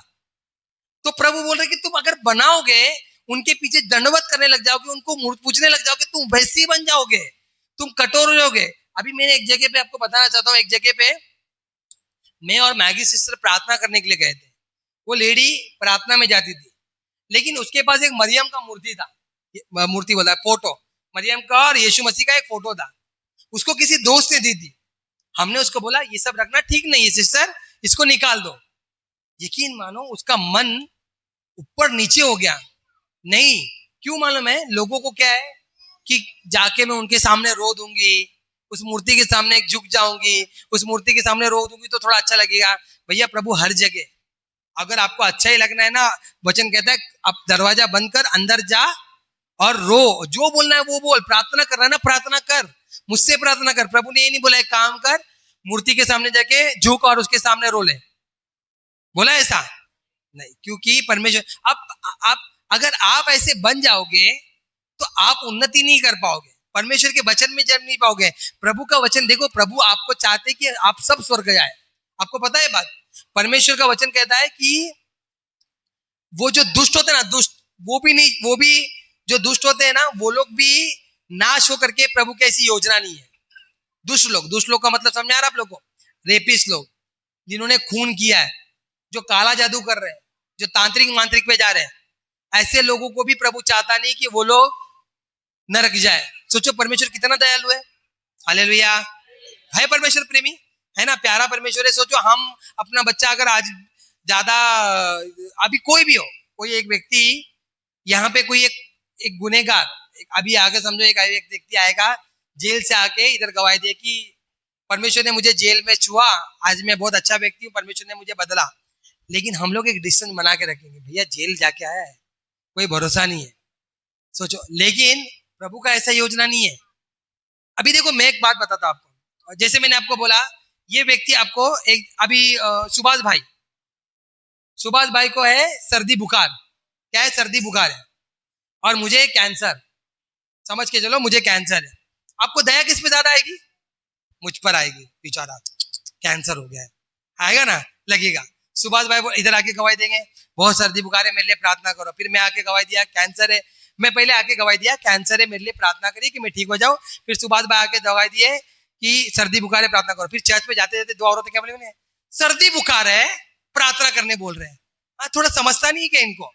तो प्रभु बोल रहे कि तुम अगर बनाओगे, उनके पीछे दंडवत करने लग जाओगे, उनको पूजने लग जाओगे, तुम वैसे ही बन जाओगे, तुम कठोर हो जाओगे। अभी मैंने एक जगह पे आपको बताना चाहता हूँ, एक जगह पे मैं और मैगी सिस्टर प्रार्थना करने के लिए गए थे। वो लेडी प्रार्थना में जाती थी, लेकिन उसके पास एक मरियम का मूर्ति था, मूर्ति बोला फोटो, मरियम का और यीशु मसीह का एक फोटो था। उसको किसी दोस्त ने दी थी। हमने उसको बोला ये सब रखना ठीक नहीं है सिस्टर, इसको निकाल दो। यकीन मानो उसका मन ऊपर नीचे हो गया। नहीं, क्यों मालूम है? लोगों को क्या है कि जाके मैं उनके सामने रो दूंगी, उस मूर्ति के सामने झुक जाऊंगी, उस मूर्ति के सामने रो दूंगी तो थोड़ा अच्छा लगेगा। भैया प्रभु हर जगह, अगर आपको अच्छा ही लगना है ना, वचन कहता है अब दरवाजा बंद कर, अंदर जा और रो, जो बोलना है वो बोल, प्रार्थना कर रहा है ना, प्रार्थना कर, मुझसे प्रार्थना कर। प्रभु ने ये नहीं बोला एक काम कर, मूर्ति के सामने जाके झुक और उसके सामने रो ले, बोला ऐसा नहीं। क्योंकि परमेश्वर, अब अगर आप ऐसे बन जाओगे तो आप उन्नति नहीं कर पाओगे, परमेश्वर के वचन में जम नहीं पाओगे। प्रभु का वचन देखो, प्रभु आपको चाहते कि आप सब स्वर्ग जाए। आपको पता है बात, परमेश्वर का वचन कहता है कि वो जो दुष्ट होते हैं ना, दुष्ट, वो भी जो दुष्ट होते हैं ना, वो लोग भी नाश होकर के, प्रभु की ऐसी योजना नहीं है। दुष्ट लोग का मतलब समझ आ रहा आप लोग को? रेपिस्ट लोग, जिन्होंने खून किया है, जो काला जादू कर रहे हैं, जो तांत्रिक मांत्रिक पे जा रहे हैं, ऐसे लोगों को भी प्रभु चाहता नहीं कि वो लोग नरक जाए। सोचो परमेश्वर कितना दयालु है। हालेलुया। है परमेश्वर प्रेमी, है ना, प्यारा परमेश्वर है। सोचो हम अपना बच्चा अगर आज ज्यादा, अभी कोई भी हो, कोई एक व्यक्ति यहाँ पे, कोई एक गुनेगार, अभी आगे समझो एक व्यक्ति आएगा जेल से आके इधर गवाही दे कि परमेश्वर ने मुझे जेल में छुआ, आज मैं बहुत अच्छा व्यक्ति हूँ, परमेश्वर ने मुझे बदला। लेकिन हम लोग एक डिस्टेंस बना के रखेंगे, भैया जेल जाके आया है, कोई भरोसा नहीं है, सोचो। लेकिन प्रभु का ऐसा योजना नहीं है। अभी देखो मैं एक बात बताता हूं आपको, जैसे मैंने आपको बोला, ये व्यक्ति आपको एक अभी सुभाष भाई को है सर्दी बुखार, क्या है, सर्दी बुखार है, और मुझे कैंसर, समझ के चलो मुझे कैंसर है। आपको दया किस पे ज्यादा आएगी? मुझ पर आएगी, बेचारा कैंसर हो गया है, आएगा ना, लगेगा। सुभाष भाई इधर आके गवाही देंगे, बहुत सर्दी बुखार है, मेरे लिए प्रार्थना करो। फिर मैं आके गवाही दिया कैंसर है, मैं पहले आके गवाही दिया कैंसर है, मेरे लिए प्रार्थना करिए कि मैं ठीक हो जाऊं। फिर सुभाष भाई आके गवाही दिए कि सर्दी बुखार है, प्रार्थना करो। फिर चर्च पे जाते जाते दो औरतें क्या बोले, सर्दी बुखार है, प्रार्थना करने बोल रहे हैं। थोड़ा समझता नहीं है क्या इनको?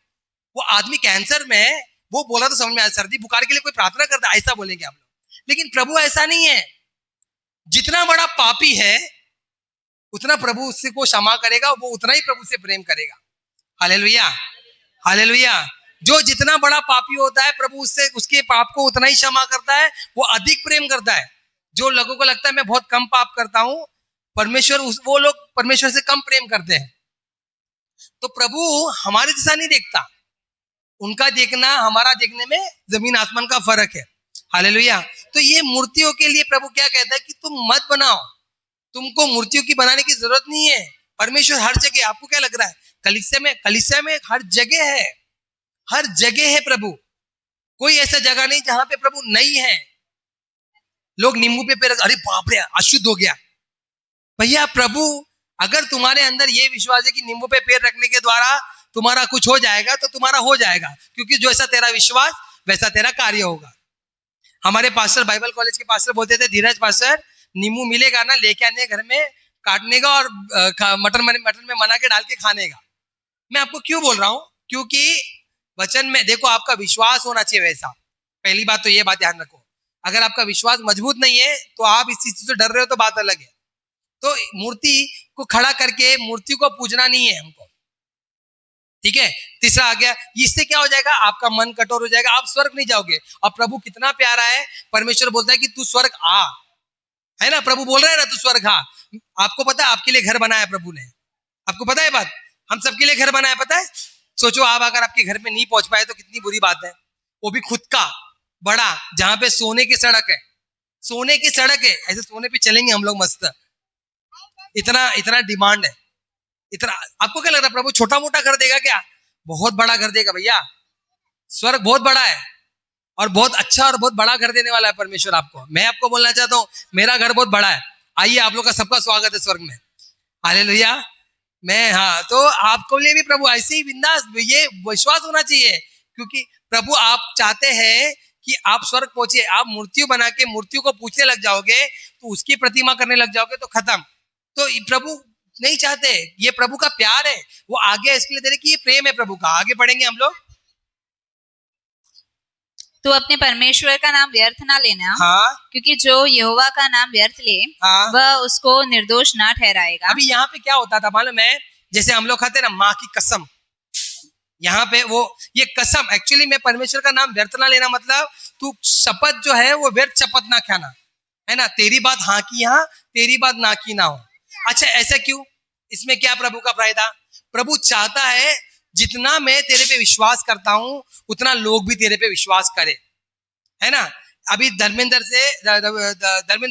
वो आदमी कैंसर में, वो बोला तो समझ में आया, सर्दी बुखार के लिए कोई प्रार्थना करता है, ऐसा बोलेंगे आप लोग। लेकिन प्रभु ऐसा नहीं है। जितना बड़ा पापी है उतना प्रभु उससे को क्षमा करेगा, वो उतना ही प्रभु से प्रेम करेगा। Hallelujah, hallelujah. जो जितना बड़ा पापी होता है प्रभु उससे उसके पाप को उतना ही क्षमा करता है, वो अधिक प्रेम करता है। जो लोगों को लगता है मैं बहुत कम पाप करता हूं, परमेश्वर वो लोग परमेश्वर से कम प्रेम करते हैं। तो प्रभु हमारे जैसा नहीं देखता, उनका देखना हमारा देखने में जमीन आसमान का फर्क है। हालेलुया। तो ये मूर्तियों के लिए प्रभु क्या कहता है कि तुम मत बनाओ, तुमको मूर्तियों की बनाने की जरूरत नहीं है। परमेश्वर हर जगह, आपको क्या लग रहा है, कलीसिया में हर जगह है, हर जगह है प्रभु। कोई ऐसा जगह नहीं जहां पे प्रभु नहीं है। लोग नींबू पे पैर, अरे बाप रे अशुद्ध हो गया। भैया प्रभु, अगर तुम्हारे अंदर ये विश्वास है कि नींबू पे पैर रखने के द्वारा तुम्हारा कुछ हो जाएगा, तो तुम्हारा हो जाएगा, क्योंकि जैसा तेरा विश्वास वैसा तेरा कार्य होगा। हमारे पास्टर, बाइबल कॉलेज के पास्टर बोलते थे, धीरज पास्टर, नींबू मिलेगा ना, लेके आने घर में काटने का और मटन में बना के डाल के खाने का। मैं आपको क्यों बोल रहा हूं, क्योंकि वचन में देखो आपका विश्वास होना चाहिए वैसा। पहली बात तो ये बात ध्यान रखो, अगर आपका विश्वास मजबूत नहीं है तो आप इस चीज से डर रहे हो तो बात अलग है। तो मूर्ति को खड़ा करके मूर्ति को पूजना नहीं है हमको, ठीक है। तीसरा आ गया, इससे क्या हो जाएगा, आपका मन कठोर हो जाएगा, आप स्वर्ग नहीं जाओगे। और प्रभु कितना प्यारा है, परमेश्वर बोलता है कि तू स्वर्ग आ, है ना, प्रभु बोल रहे हैं ना तू स्वर्ग आ। आपको पता है आपके लिए घर बनाया प्रभु ने, आपको पता है बात, हम सबके लिए घर बनाया, पता है। सोचो आप अगर आपके घर में नहीं पहुंच पाए तो कितनी बुरी बात है, वो भी खुद का बड़ा, जहां पे सोने की सड़क है, सोने की सड़क है, ऐसे सोने पे चलेंगे हम लोग मस्त। इतना इतना डिमांड है, इतना। आपको क्या लग रहा है प्रभु छोटा मोटा घर देगा क्या? बहुत बड़ा घर देगा भैया। स्वर्ग बहुत बड़ा है और बहुत अच्छा और बहुत बड़ा घर देने वाला है परमेश्वर आपको। मैं आपको बोलना चाहता हूँ, मेरा घर बहुत बड़ा है। आइए, आप लोग का सबका स्वागत है स्वर्ग में। हालेलुया। मैं, हाँ, तो आपको लिए भी प्रभु ऐसे ही बिंदास, ये विश्वास होना चाहिए, क्योंकि प्रभु आप चाहते हैं कि आप स्वर्ग पहुंचे। आप मूर्तियों बना के मूर्तियों को पूछने लग जाओगे, तो उसकी प्रतिमा करने लग जाओगे तो खत्म। तो प्रभु नहीं चाहते, ये प्रभु का प्यार है, वो आगे इसके लिए दे रहे कि ये प्रेम है प्रभु का। आगे बढ़ेंगे हम लोग। तो अपने परमेश्वर का नाम व्यर्थ ना लेना, हाँ, क्योंकि जो यहोवा का नाम व्यर्थ ले, हाँ, वह उसको निर्दोष ना ठहराएगा। अभी यहाँ पे क्या होता था मालूम है, जैसे हम लोग खाते ना माँ की कसम, यहाँ पे वो ये कसम, एक्चुअली में परमेश्वर का नाम व्यर्थ ना लेना मतलब तू शपथ जो है वो व्यर्थ शपथ ना खाना, है ना। तेरी बात हाँ की यहाँ, तेरी बात ना की ना हो। अच्छा, ऐसा क्यों? इसमें क्या प्रभु का फायदा? प्रभु चाहता है जितना मैं तेरे पे विश्वास करता हूं उतना लोग भी तेरे पे विश्वास करें, है ना। अभी धर्मेंद्र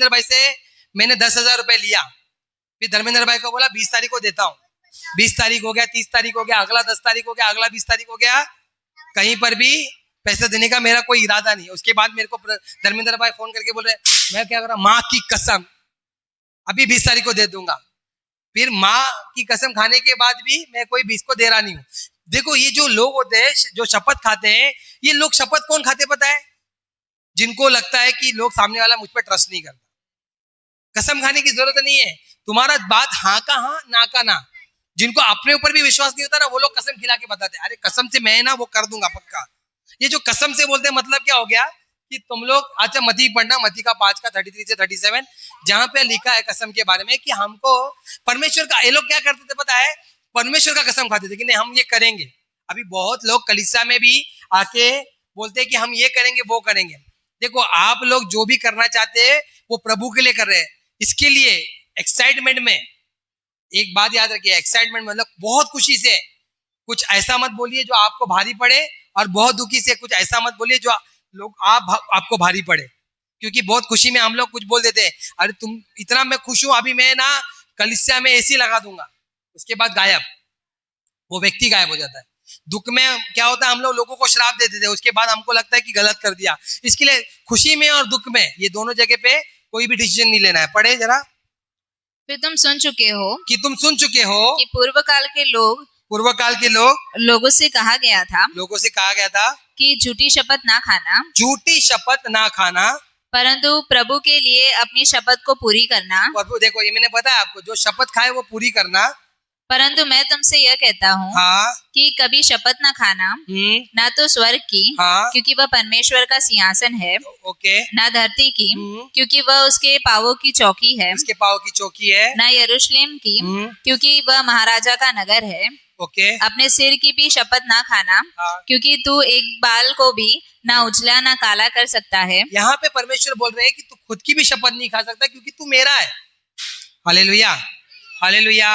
भाई से मैंने 10,000 रुपए लिया, फिर धर्मेंद्र भाई को बोला 20 तारीख को देता हूँ। 20 तारीख हो गया, 30 तारीख हो गया, अगला 10 तारीख हो गया, अगला 20 तारीख हो गया, कहीं पर भी पैसा देने का मेरा कोई इरादा नहीं है। उसके बाद मेरे को धर्मेंद्र भाई फोन करके बोल रहे, मैं क्या कर रहा, माँ की कसम अभी 20 तारीख को दे दूंगा। फिर माँ की कसम खाने के बाद भी मैं कोई 20 को दे रहा नहीं हूँ। देखो, ये जो लोग होते हैं जो शपथ खाते हैं, ये लोग शपथ कौन खाते पता है? जिनको लगता है कि लोग सामने वाला मुझ पर ट्रस्ट नहीं करता। कसम खाने की जरूरत नहीं है, तुम्हारा बात हाँ का हाँ, ना का ना। जिनको अपने ऊपर भी विश्वास नहीं होता ना, वो लोग कसम खिला के बताते हैं, अरे कसम से मैं ना वो कर दूंगा पक्का। ये जो कसम से बोलते हैं, मतलब क्या हो गया कि तुम लोग, अच्छा मती पढ़ना, मती का 5 का 33 से 37, जहां पे लिखा है कसम के बारे में कि हमको परमेश्वर का, ये लोग क्या करते थे पता है, परमेश्वर का कसम खाते थे कि नहीं हम ये करेंगे। अभी बहुत लोग कलीसिया में भी आके बोलते हैं कि हम ये करेंगे वो करेंगे। देखो, आप लोग जो भी करना चाहते हैं वो प्रभु के लिए कर रहे हैं, इसके लिए एक्साइटमेंट में एक बात याद रखिए, एक्साइटमेंट मतलब बहुत खुशी से कुछ ऐसा मत बोलिए जो आपको भारी पड़े, और बहुत दुखी से कुछ ऐसा मत बोलिए जो लोग आपको भारी पड़े। क्योंकि बहुत खुशी में हम लोग कुछ बोल देते हैं, अरे तुम इतना मैं खुश हूं, अभी मैं ना कलीसिया में एसी लगा दूंगा, उसके बाद गायब, वो व्यक्ति गायब हो जाता है। दुख में क्या होता है, हम लोग लोगों को श्राप देते थे, उसके बाद हमको लगता है कि गलत कर दिया। इसके लिए खुशी में और दुख में ये दोनों जगह पे कोई भी डिसीजन नहीं लेना है। पढ़े जरा। फिर तुम सुन चुके हो कि तुम सुन चुके हो कि पूर्व काल के पूर्व काल के लोगों से कहा गया था कि झूठी शपथ ना खाना, झूठी शपथ ना खाना, परंतु प्रभु के लिए अपनी शपथ को पूरी करना। प्रभु देखो, ये मैंने बताया आपको, जो शपथ खाए वो पूरी करना। परंतु मैं तुमसे यह कहता हूँ हाँ, कि कभी शपथ ना खाना, ना तो स्वर्ग की, हाँ, क्योंकि वह परमेश्वर का सिंहासन है, ओके, ना धरती की, क्योंकि वह उसके पांवों की चौकी है, उसके पांव की चौकी है, ना यरूशलेम की, क्योंकि वह महाराजा का नगर है, ओके, अपने सिर की भी शपथ ना खाना, हाँ, क्योंकि तू एक बाल को भी ना उजला ना काला कर सकता है। यहाँ पे परमेश्वर बोल रहे हैं कि तू खुद की भी शपथ नहीं खा सकता, क्योंकि तू मेरा है। Hallelujah, hallelujah.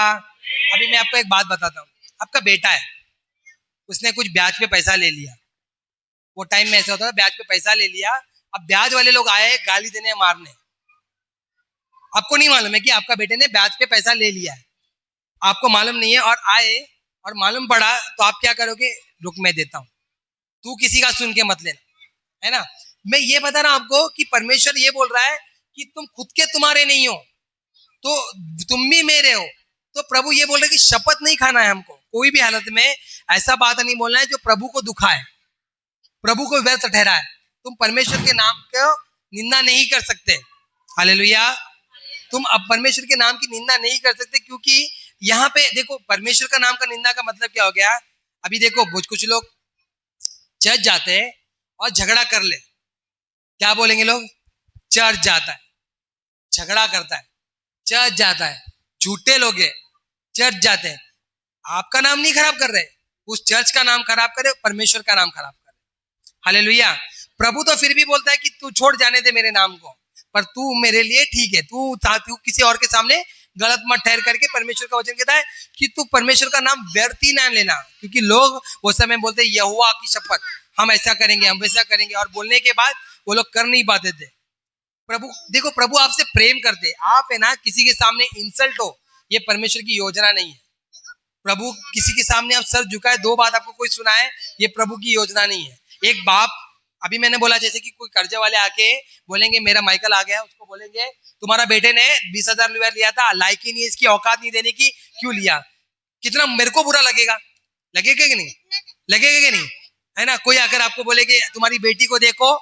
अभी मैं आपको एक बात बताता हूँ। आपका बेटा है, उसने कुछ ब्याज पे पैसा ले लिया। वो टाइम में ऐसा होता था, ब्याज पे पैसा ले लिया, अब ब्याज वाले लोग आए गाली देने मारने। आपको नहीं मालूम है कि आपका बेटे ने ब्याज पे पैसा ले लिया है, आपको मालूम नहीं है, और आए और मालूम पड़ा, तो आप क्या करोगे? रुक मैं देता हूँ, तू किसी का सुन के मत लेना, है ना। मैं ये बता रहा हूं आपको कि परमेश्वर ये बोल रहा है कि तुम खुद के तुम्हारे नहीं हो, तो तुम भी मेरे हो। तो प्रभु ये बोल रहे कि शपथ नहीं खाना है हमको, कोई भी हालत में ऐसा बात नहीं बोलना है जो प्रभु को दुखाए, प्रभु को व्यर्थ ठहराए। तुम परमेश्वर के नाम को निंदा नहीं कर सकते। हालेलुया। तुम अब परमेश्वर के नाम की निंदा नहीं कर सकते, क्योंकि यहाँ पे देखो, परमेश्वर का नाम का निंदा का मतलब क्या हो गया। अभी देखो, कुछ लोग चर्च जाते हैं और झगड़ा कर ले, क्या बोलेंगे लोग? चर्च जाता है, झगड़ा करता है, चर्च जाता है, झूठे लोग हैं, चर्च जाते हैं। आपका नाम नहीं खराब कर रहे, उस चर्च का नाम खराब करे, परमेश्वर का नाम खराब करे। हालेलुया। प्रभु तो फिर भी बोलता है कि तू छोड़ जाने दे मेरे नाम को, पर तू मेरे लिए ठीक है, तू किसी और के सामने गलत मत ठहर करके। परमेश्वर का वचन कहता है कि तू परमेश्वर का नाम व्यर्थ ही ना लेना, क्योंकि लोग वो समय बोलते हैं यहोवा की शपथ, हम ऐसा करेंगे, हम वैसा करेंगे, और बोलने के बाद वो लोग कर नहीं पाते थे। प्रभु देखो, प्रभु आपसे प्रेम करते, आप है ना किसी के सामने इंसल्ट हो, ये परमेश्वर की योजना नहीं है। प्रभु किसी के सामने आप सर झुकाए, दो बात आपको कोई सुनाए, ये प्रभु की योजना नहीं है। एक बाप, अभी मैंने बोला जैसे कि कोई कर्जे वाले आके बोलेंगे मेरा माइकल आ गया, उसको बोलेंगे तुम्हारा बेटे ने 20,000 रुपया लिया था, लायक ही नहीं, इसकी औकात नहीं देने की, क्यों लिया? कितना मेरे को बुरा लगेगा, लगेगा कि नहीं? लगेगा कि नहीं? है ना। कोई आकर आपको बोले कि तुम्हारी बेटी को देखो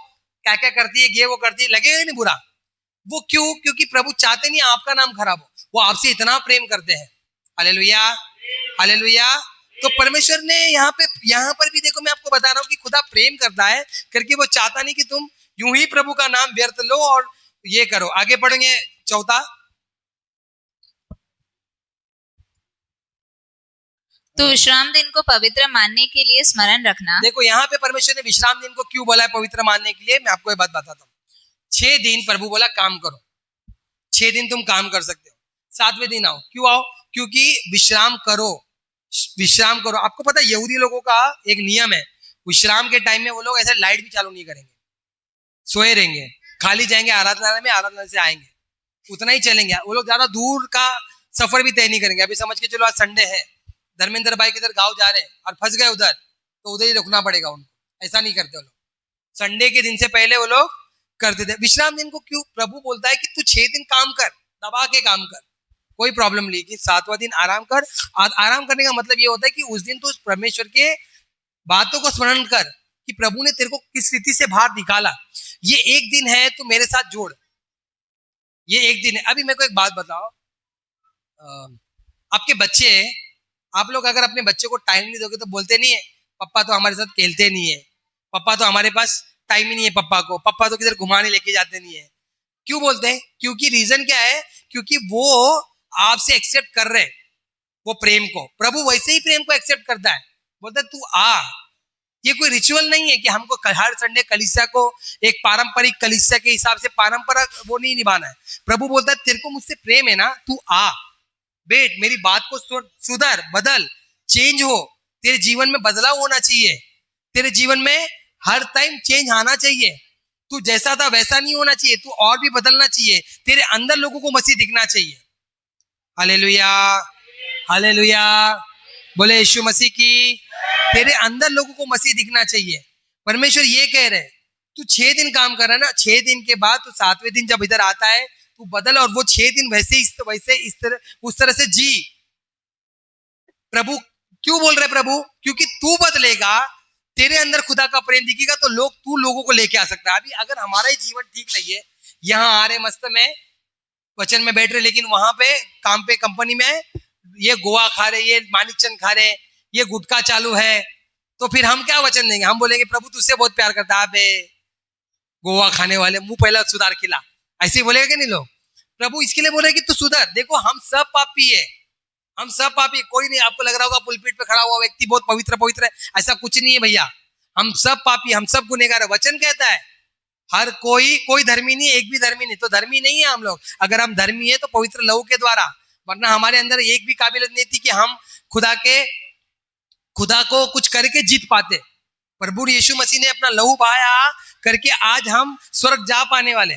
क्या क्या करती है, ये वो करती है, लगेगा नहीं बुरा? वो क्यों? क्योंकि प्रभु चाहते नहीं आपका नाम खराब हो, वो आपसे इतना प्रेम करते हैं। Hallelujah, hallelujah. तो परमेश्वर ने यहाँ पर भी देखो, मैं आपको बता रहा हूँ कि खुदा प्रेम करता है करके वो चाहता नहीं कि तुम यूं ही प्रभु का नाम व्यर्थ लो और ये करो। आगे पढ़ेंगे चौथा। तो विश्राम दिन को पवित्र मानने के लिए स्मरण रखना। देखो यहाँ पे परमेश्वर ने विश्राम दिन को क्यों बोला है पवित्र मानने के लिए, मैं आपको ये बात बताता हूँ। 6 दिन प्रभु बोला काम करो, 6 दिन तुम काम कर सकते हो, 7वें दिन आओ। क्यों आओ? क्योंकि विश्राम करो, विश्राम करो। आपको पता है यहूदी लोगों का एक नियम है, विश्राम के टाइम में वो लोग ऐसे लाइट भी चालू नहीं करेंगे, सोए रहेंगे, खाली जाएंगे आराधनालय में, आराधनालय से आएंगे, उतना ही चलेंगे। वो लोग ज्यादा दूर का सफर भी तय नहीं करेंगे। अभी समझ के चलो आज संडे है, धर्मेंद्र भाई किधर गाँव जा रहे हैं और फंस गए उधर, तो उधर ही रुकना पड़ेगा उनको। ऐसा नहीं करते वो लोग, संडे के दिन से पहले वो लोग करते थे। विश्राम दिन को क्यों प्रभु बोलता है कि तू 6 दिन काम कर, दबा के काम कर, कोई प्रॉब्लम नहीं, कि 7वां दिन आराम कर। आराम करने का मतलब ये होता है कि उस दिन तू परमेश्वर के बातों को स्मरण कर कि प्रभु ने तेरे को किस स्थिति से बाहर निकाला। ये एक दिन है, तू मेरे साथ जोड़, ये एक दिन है। अभी मेरे को एक बात बताओ, आपके बच्चे, आप लोग अगर अपने बच्चे को टाइम नहीं दोगे तो बोलते नहीं है पापा तो हमारे साथ खेलते नहीं है, पापा तो हमारे पास टाइम ही नहीं है, पापा तो किधर घुमाने लेके जाते नहीं है। क्यों बोलते हैं? क्योंकि रीजन क्या है? क्योंकि वो आपसे एक्सेप्ट कर रहे वो प्रेम को। प्रभु वैसे ही प्रेम को एक्सेप्ट करता है, बोलता है तू आ। ये कोई रिचुअल नहीं है कि हमको हर संडे कलीसिया को एक पारंपरिक कलीसिया के हिसाब से पारंपरिक वो नहीं निभाना है। प्रभु बोलता है तेरे को मुझसे प्रेम है ना, तू आ, बेट, मेरी बात को सुधर, बदल, चेंज हो, तेरे जीवन में बदलाव होना चाहिए, तेरे जीवन में हर टाइम चेंज आना चाहिए, तू जैसा था वैसा नहीं होना चाहिए, तू और भी बदलना चाहिए, तेरे अंदर लोगों को मसीह दिखना चाहिए। हालेलुया, हालेलुया, बोले यीशु मसीह की। तेरे अंदर लोगों को मसीह दिखना चाहिए। परमेश्वर ये कह रहे, तू 6 दिन काम कर रहा है ना, 6 दिन के बाद तू 7वें दिन जब इधर आता है, तू बदल और वो 6 दिन वैसे इस तरह उस तरह से जी। प्रभु क्यों बोल रहे प्रभु? क्योंकि तू बदलेगा, तेरे अंदर खुदा का प्रेम दिखेगा, तो तू लोगों को लेके आ सकता है। अभी अगर हमारा ही जीवन ठीक नहीं है, यहाँ आ रहे मस्त में वचन में बैठ रहे, लेकिन वहां पे काम पे कंपनी में ये गोवा खा रहे, ये मानिकचंद खा रहे, ये गुटखा चालू है, तो फिर हम क्या वचन देंगे? हम बोलेंगे प्रभु तुझसे बहुत प्यार करता है, बे गोवा खाने वाले, मुंह पहला सुधार खिला, ऐसे ही बोलेगा कि नहीं लोग? प्रभु इसके लिए बोले कि तू सुधर। देखो हम सब पापी है, हम सब पापी, कोई नहीं। आपको लग रहा होगा पुलपिट पे खड़ा हुआ व्यक्ति बहुत पवित्र पवित्र है, ऐसा कुछ नहीं है भैया। हम सब पापी, हम सब गुनहगार है। वचन कहता है हर कोई धर्मी नहीं, एक भी धर्मी नहीं। तो धर्मी नहीं है हम लोग। अगर हम धर्मी है तो पवित्र लहू के द्वारा, वरना हमारे अंदर एक भी काबिलियत नहीं थी कि हम खुदा को कुछ करके जीत पाते। प्रभु यीशु मसीह ने अपना लहू बहाया करके आज हम स्वर्ग जा पाने वाले।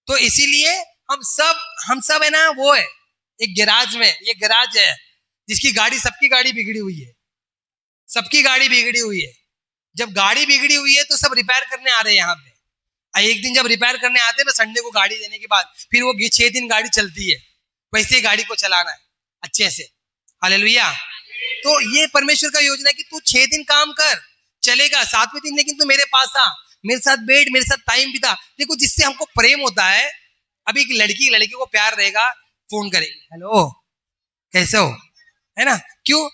तो इसीलिए हम सब है ना, वो है एक गैराज में, ये गैराज है जिसकी गाड़ी, सबकी गाड़ी बिगड़ी हुई है, सबकी गाड़ी बिगड़ी हुई है। जब गाड़ी बिगड़ी हुई है तो सब रिपेयर करने आ रहे हैं यहाँ पे। एक दिन जब रिपेयर करने आते हैं ना, संडे को गाड़ी देने के बाद, फिर वो 6 दिन गाड़ी चलती है। वैसे ही गाड़ी को चलाना है अच्छे से। हालेलुया। तो ये परमेश्वर का योजना है कि तू 6 दिन काम कर, चलेगा 7वें दिन लेकिन तू मेरे पास आ, मेरे साथ बैठ, मेरे साथ टाइम बिता। देखो जिससे हमको प्रेम होता है, अभी एक लड़की को प्यार रहेगा, फोन करेगी, हेलो कैसे हो, है ना? क्यों?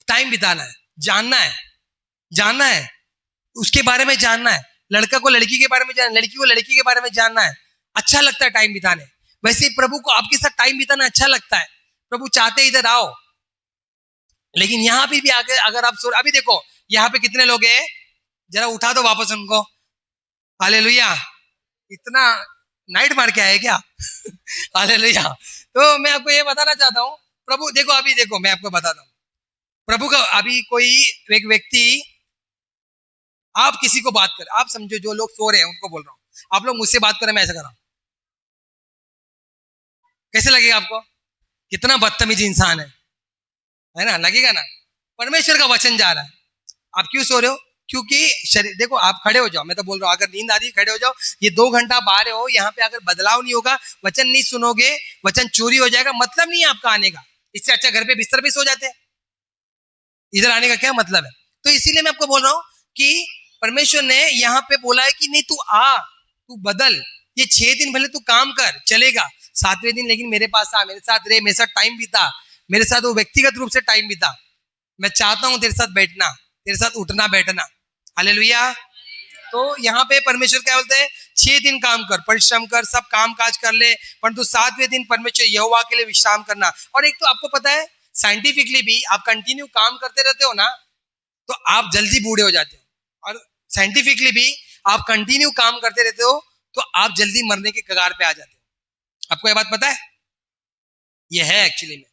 टाइम बिताना है, जानना है, उसके बारे में जानना है। लड़का को लड़की के बारे में जानना, लड़की को लड़की के बारे में जानना है। अच्छा लगता है टाइम बिताने। वैसे ही प्रभु को आपके साथ टाइम बिताना अच्छा लगता है। प्रभु चाहते इधर आओ, लेकिन यहाँ भी आगे अगर आप अभी देखो यहाँ पे कितने लोग हैं, जरा उठा दो वापस उनको। हालेलुया। इतना नाइट मार के आए क्या? हालेलुया। तो मैं आपको ये बताना चाहता हूँ, प्रभु देखो, अभी देखो मैं आपको बताता हूँ, प्रभु का अभी कोई एक व्यक्ति, आप किसी को बात कर, आप समझो जो लोग सो रहे हैं उनको बोल रहा हूँ, आप लोग मुझसे बात करें, मैं ऐसा कर रहा हूँ, कैसे लगेगा आपको? कितना बदतमीज इंसान है ना? लगेगा ना? परमेश्वर का वचन जा रहा है, आप क्यों सो रहे हो? क्योंकि शरीर, देखो आप खड़े हो जाओ, मैं तो बोल रहा हूँ, अगर नींद आती खड़े हो जाओ। ये 2 घंटा बाहर हो, यहाँ पे अगर बदलाव नहीं होगा, वचन नहीं सुनोगे, वचन चोरी हो जाएगा, मतलब नहीं है आपका आने का। इससे अच्छा घर पे बिस्तर पे सो जाते हैं, इधर आने का क्या मतलब है? तो इसीलिए मैं आपको बोल रहा हूँ कि परमेश्वर ने यहाँ पे बोला है कि नहीं तू आ, तू बदल, ये 6 दिन भले तू काम कर, चलेगा, 7वें दिन लेकिन मेरे पास आ, मेरे साथ रहे, मेरे साथ टाइम बिता, मेरे साथ वो व्यक्तिगत रूप से टाइम बिता। मैं चाहता हूं तेरे साथ बैठना, तेरे साथ उठना बैठना। हालेलुया। तो यहाँ पे परमेश्वर क्या बोलते हैं? 6 दिन काम कर, परिश्रम कर, सब काम काज कर ले, परंतु 7वें दिन परमेश्वर यहोवा के लिए विश्राम करना। और एक तो आपको पता है साइंटिफिकली भी, आप कंटिन्यू काम करते रहते हो ना, तो आप जल्दी बूढ़े हो जाते हो। और साइंटिफिकली भी आप कंटिन्यू काम करते रहते हो तो आप जल्दी मरने के कगार पे आ जाते हो। आपको ये बात पता है? ये है एक्चुअली में।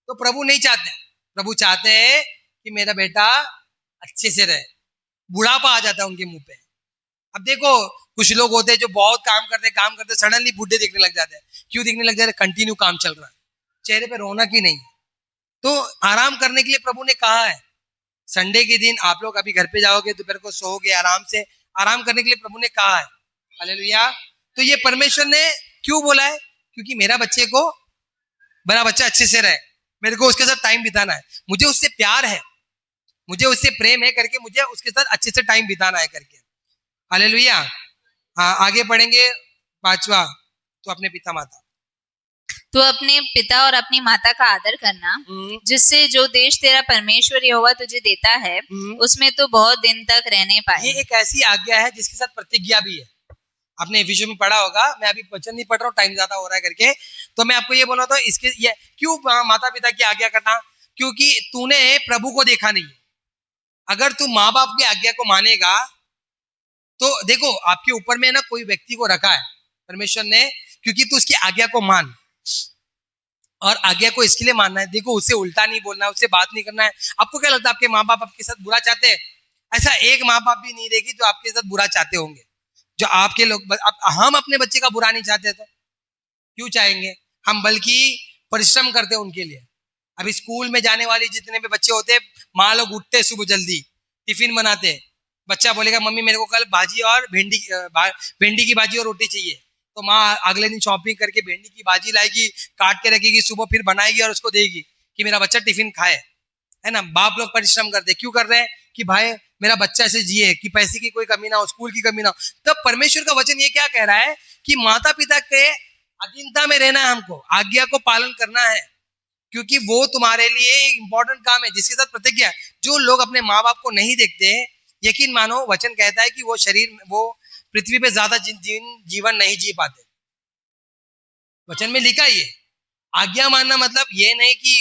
तो प्रभु नहीं चाहते, प्रभु चाहते हैं कि मेरा बेटा अच्छे से रहे। बुढ़ापा आ जाता है उनके मुंह पे। अब देखो कुछ लोग होते हैं जो बहुत काम करते सडनली बूढ़े दिखने लग जाते हैं। क्यों दिखने लग जाते हैं? कंटिन्यू काम चल रहा है, चेहरे पे रौनक ही नहीं है। तो आराम करने के लिए प्रभु ने कहा है, संडे के दिन आप लोग अभी घर पे जाओगे, दोपहर को सोओगे आराम से, आराम करने के लिए प्रभु ने कहा है। हालेलुया। तो ये परमेश्वर ने क्यों बोला है? क्योंकि मेरा बच्चा अच्छे से रहे, मेरे को उसके साथ टाइम बिताना है, मुझे उससे प्यार है, मुझे उससे प्रेम है करके मुझे उसके साथ अच्छे से टाइम बिताना है करके। हालेलुया। हाँ, आगे पढ़ेंगे 5वां, तो अपने पिता माता। तो अपने पिता और अपनी माता का आदर करना, जिससे जो देश तेरा परमेश्वर यहोवा तुझे देता है, उसमें तो बहुत दिन तक रहने पाए। ये एक ऐसी आज्ञा है जिसके साथ प्रतिज्ञा भी है। आपने एफिसियों में पढ़ा होगा, मैं अभी वचन नहीं पढ़ रहा हूँ, टाइम ज्यादा हो रहा है करके, तो मैं आपको ये बोला था इसके ये क्यों माता पिता की आज्ञा करना? क्योंकि तूने प्रभु को देखा नहीं है। अगर तू माँ बाप की आज्ञा को मानेगा तो देखो आपके ऊपर में ना कोई व्यक्ति को रखा है परमेश्वर ने, क्योंकि तू उसकी आज्ञा को मान। और आज्ञा को इसके लिए मानना है, देखो उससे उल्टा नहीं बोलना है, उससे बात नहीं करना है। आपको क्या लगता है आपके माँ बाप आपके साथ बुरा चाहते हैं? ऐसा एक माँ बाप भी नहीं रहेगी जो आपके साथ बुरा चाहते होंगे। जो आपके लोग हम अपने बच्चे का बुरा नहीं चाहते तो क्यों चाहेंगे हम, बल्कि परिश्रम करते हैं उनके लिए। अभी स्कूल में जाने वाले जितने भी बच्चे होते हैं, माँ लोग उठते हैं सुबह जल्दी, टिफिन बनाते हैं। बच्चा बोलेगा मम्मी मेरे को कल भाजी और भिंडी की भाजी और रोटी चाहिए, तो माँ अगले दिन शॉपिंग करके भिंडी की भाजी लाएगी, काट के रखेगी, सुबह फिर बनाएगी और उसको देगी कि मेरा बच्चा टिफिन खाए, है ना। बाप लोग परिश्रम करते, क्यों कर रहे हैं? कि भाई मेरा बच्चा ऐसे जिए कि पैसे की कोई कमी ना हो, स्कूल की कमी ना हो। तब परमेश्वर का वचन ये क्या कह रहा है कि माता पिता के अधीनता में रहना है, हमको आज्ञा को पालन करना है, क्योंकि वो तुम्हारे लिए इंपॉर्टेंट काम है जिसके साथ प्रतिज्ञा है। जो लोग अपने माँ बाप को नहीं देखते, यकीन मानो वचन कहता है कि वो शरीर, वो पृथ्वी पे ज्यादा जीवन नहीं जी पाते। वचन में लिखा ये आज्ञा मानना मतलब ये नहीं कि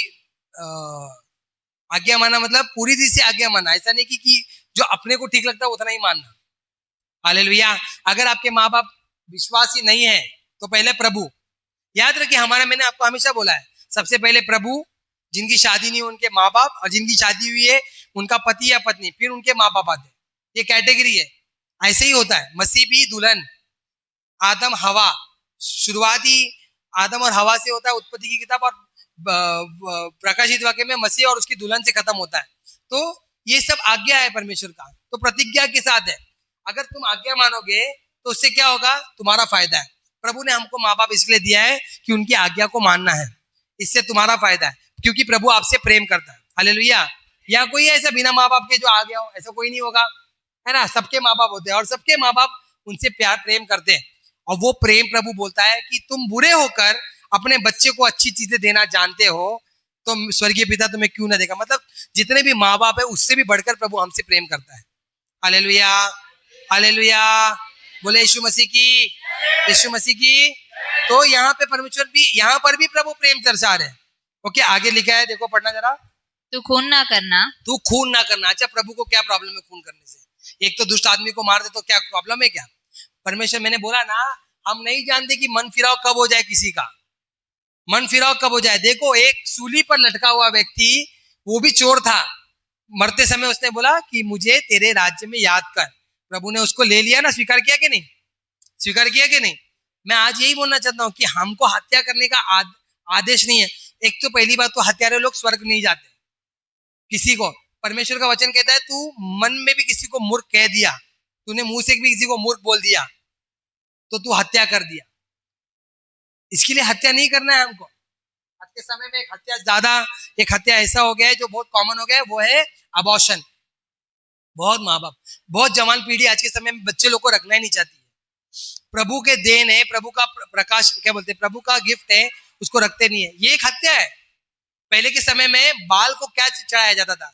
आज्ञा मानना मतलब पूरी तरह से आज्ञा मानना, ऐसा नहीं कि जो अपने को ठीक लगता है उतना ही मानना। हालेलुया। अगर आपके माँ बाप विश्वासी नहीं है तो पहले प्रभु, याद रखिए मैंने आपको हमेशा बोला है, सबसे पहले प्रभु, जिनकी शादी नहीं उनके माँ बाप, और जिनकी शादी हुई है उनका पति या पत्नी, फिर उनके माँ बाप आते। ये कैटेगरी है, ऐसे ही होता है। मसीह भी दुल्हन, आदम हवा, शुरुआती आदम और हवा से होता है उत्पत्ति की किताब, और प्रकाशित वाक्य में मसीह और उसकी दुल्हन से खत्म होता है। तो ये सब आज्ञा है परमेश्वर का, तो प्रतिज्ञा के साथ है। अगर तुम आज्ञा मानोगे तो उससे क्या होगा? तुम्हारा फायदा है। प्रभु ने हमको माँ बाप इसलिए दिया है कि उनकी आज्ञा को मानना है, इससे तुम्हारा फायदा है, क्योंकि प्रभु आपसे प्रेम करता है। हालेलुया। या कोई ऐसा बिना माँ बाप के जो आ गया हो, ऐसा कोई नहीं होगा, है ना। सबके माँ बाप होते हैं और सबके माँ बाप उनसे प्यार प्रेम करते हैं, और वो प्रेम प्रभु बोलता है कि तुम बुरे होकर अपने बच्चे को अच्छी चीजें देना जानते हो तो स्वर्गीय पिता तुम्हें क्यों ना देगा। मतलब जितने भी माँ बाप है उससे भी बढ़कर प्रभु हमसे प्रेम करता है। हालेलुया, हालेलुया, बोले यीशु मसीह की, यीशु मसीह की। तो यहाँ पे परमेश्वर भी, यहाँ पर भी प्रभु प्रेम दर्शा रहे हैं। ओके, आगे लिखा है, देखो पढ़ना जरा। तू खून ना करना, तू खून ना करना। अच्छा, प्रभु को क्या प्रॉब्लम है खून करने से? एक तो दुष्ट आदमी को मार दे तो क्या प्रॉब्लम है क्या? परमेश्वर, मैंने बोला ना, हम नहीं जानते कि मन फिराव कब हो जाए, किसी का मन फिराव कब हो जाए। देखो, एक सूली पर लटका हुआ व्यक्ति, वो भी चोर था, मरते समय उसने बोला कि मुझे तेरे राज्य में याद कर। प्रभु ने उसको ले लिया ना, स्वीकार किया कि नहीं? स्वीकार किया कि नहीं? मैं आज यही बोलना चाहता हूँ कि हमको हत्या करने का आदेश नहीं है। एक तो पहली बात तो हत्यारे लोग स्वर्ग नहीं जाते किसी को। परमेश्वर का वचन कहता है तू मन में भी किसी को मूर्ख कह दिया, तूने मुंह से भी किसी को मूर्ख बोल दिया तो तू हत्या कर दिया। इसके लिए हत्या नहीं करना है हमको। आज के समय में एक हत्या ऐसा हो गया है जो बहुत कॉमन हो गया है, वो है अबॉर्शन। बहुत माँ बाप, बहुत जवान पीढ़ी आज के समय में बच्चे लोग को रखना ही नहीं चाहती है। प्रभु के देन है, प्रभु का प्रकाश, क्या बोलते हैं, प्रभु का गिफ्ट है, उसको रखते नहीं है। ये एक हत्या है। पहले के समय में बाल को क्या चढ़ाया जाता था?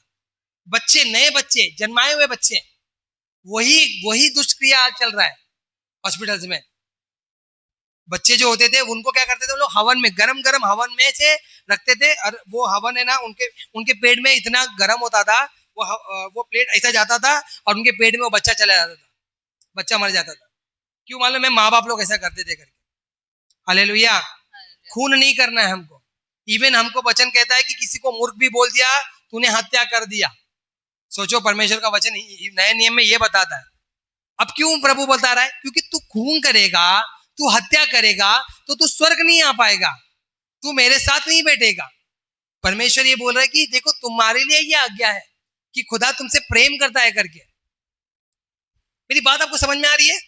बच्चे, नए बच्चे, जन्माए हुए बच्चे। वही दुष्क्रिया आज चल रहा है हॉस्पिटल्स में। बच्चे जो होते थे उनको क्या करते थे, वो लोग हवन में, गरम गरम हवन में से रखते थे, और वो हवन है ना, उनके पेट में इतना गर्म होता था, वो प्लेट ऐसा जाता था और उनके पेट में वो बच्चा चला जाता था, बच्चा मर जाता था। क्यों मालूम है? माँ बाप लोग ऐसा करते थे करके। हालेलुया। खून नहीं करना है हमको। इवन हमको वचन कहता है कि किसी को मूर्ख भी बोल दिया, तूने हत्या कर दिया। सोचो, परमेश्वर का वचन नए नियम में ये बताता है। अब क्यों प्रभु बता रहा है? क्योंकि तू खून करेगा, तू हत्या करेगा तो तू स्वर्ग नहीं आ पाएगा, तू मेरे साथ नहीं बैठेगा। परमेश्वर ये बोल रहा है कि देखो, तुम्हारे लिए ये आज्ञा है कि खुदा तुमसे प्रेम करता है करके। मेरी बात आपको समझ में आ रही है?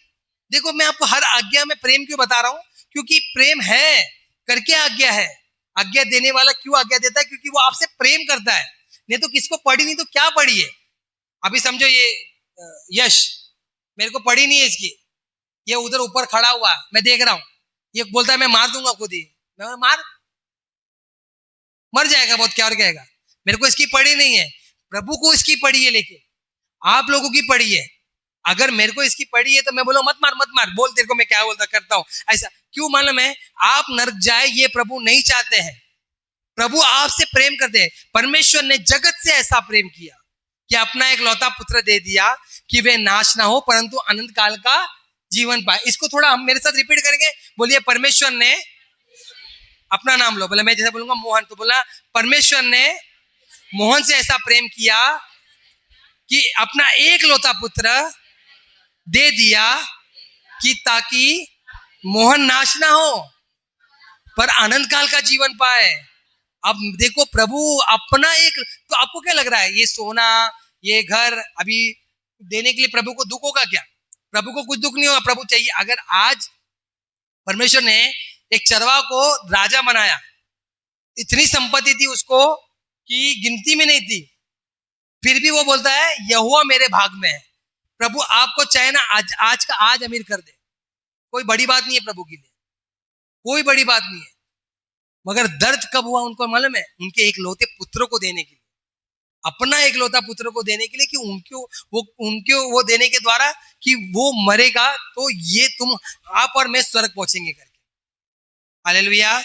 देखो, मैं आपको हर आज्ञा में प्रेम क्यों बता रहा हूं? क्योंकि प्रेम है करके आज्ञा है। आज्ञा देने वाला क्यों आज्ञा देता है? क्योंकि वो आपसे प्रेम करता है। नहीं तो किसको पढ़ी नहीं तो क्या पढ़ी है? अभी समझो ये यश, मेरे को पढ़ी नहीं है इसकी, ये उधर ऊपर खड़ा हुआ, मैं देख रहा हूं, ये बोलता है मैं मार दूंगा खुद ही। मैं मर जाएगा बहुत, क्या और कहेगा? मेरे को इसकी पढ़ी नहीं है, प्रभु को इसकी पढ़ी है, लेकिन आप लोगों की पढ़ी है। अगर मेरे को इसकी पढ़ी है तो मैं बोलो मत मार मत मार, बोल तेरे को मैं क्या बोलता करता हूं। ऐसा क्यों? मालूम है, आप नरक जाए ये प्रभु नहीं चाहते हैं। प्रभु आपसे प्रेम करते हैं। परमेश्वर ने जगत से ऐसा प्रेम किया कि अपना एक लौता पुत्र दे दिया कि वे नाश ना हो परंतु अनंत काल का जीवन पाए। इसको थोड़ा हम मेरे साथ रिपीट करेंगे, बोलिए, परमेश्वर ने अपना नाम लो, बोले मैं जैसे बोलूंगा मोहन, तो बोला परमेश्वर ने मोहन से ऐसा प्रेम किया कि अपना एक लौता पुत्र दे दिया कि ताकि मोहन नाश ना हो पर अनंत काल का जीवन पाए। अब देखो प्रभु अपना एक, तो आपको क्या लग रहा है ये सोना ये घर अभी देने के लिए प्रभु को दुख होगा क्या? प्रभु को कुछ दुख नहीं होगा, प्रभु चाहिए। अगर आज परमेश्वर ने एक चरवाहा को राजा बनाया, इतनी संपत्ति थी उसको कि गिनती में नहीं थी, फिर भी वो बोलता है यहोवा मेरे भाग में है। प्रभु आपको चाहे ना आज का आज अमीर कर दे, कोई बड़ी बात नहीं है प्रभु के लिए, कोई बड़ी बात नहीं है। मगर दर्द कब हुआ उनको मालूम है? उनके एक लौते पुत्र को देने के लिए, अपना एक लौता पुत्र को देने के लिए, कि उनको वो देने के द्वारा कि वो मरेगा तो ये तुम आप और मैं स्वर्ग पहुंचेंगे करके। हालेलुया।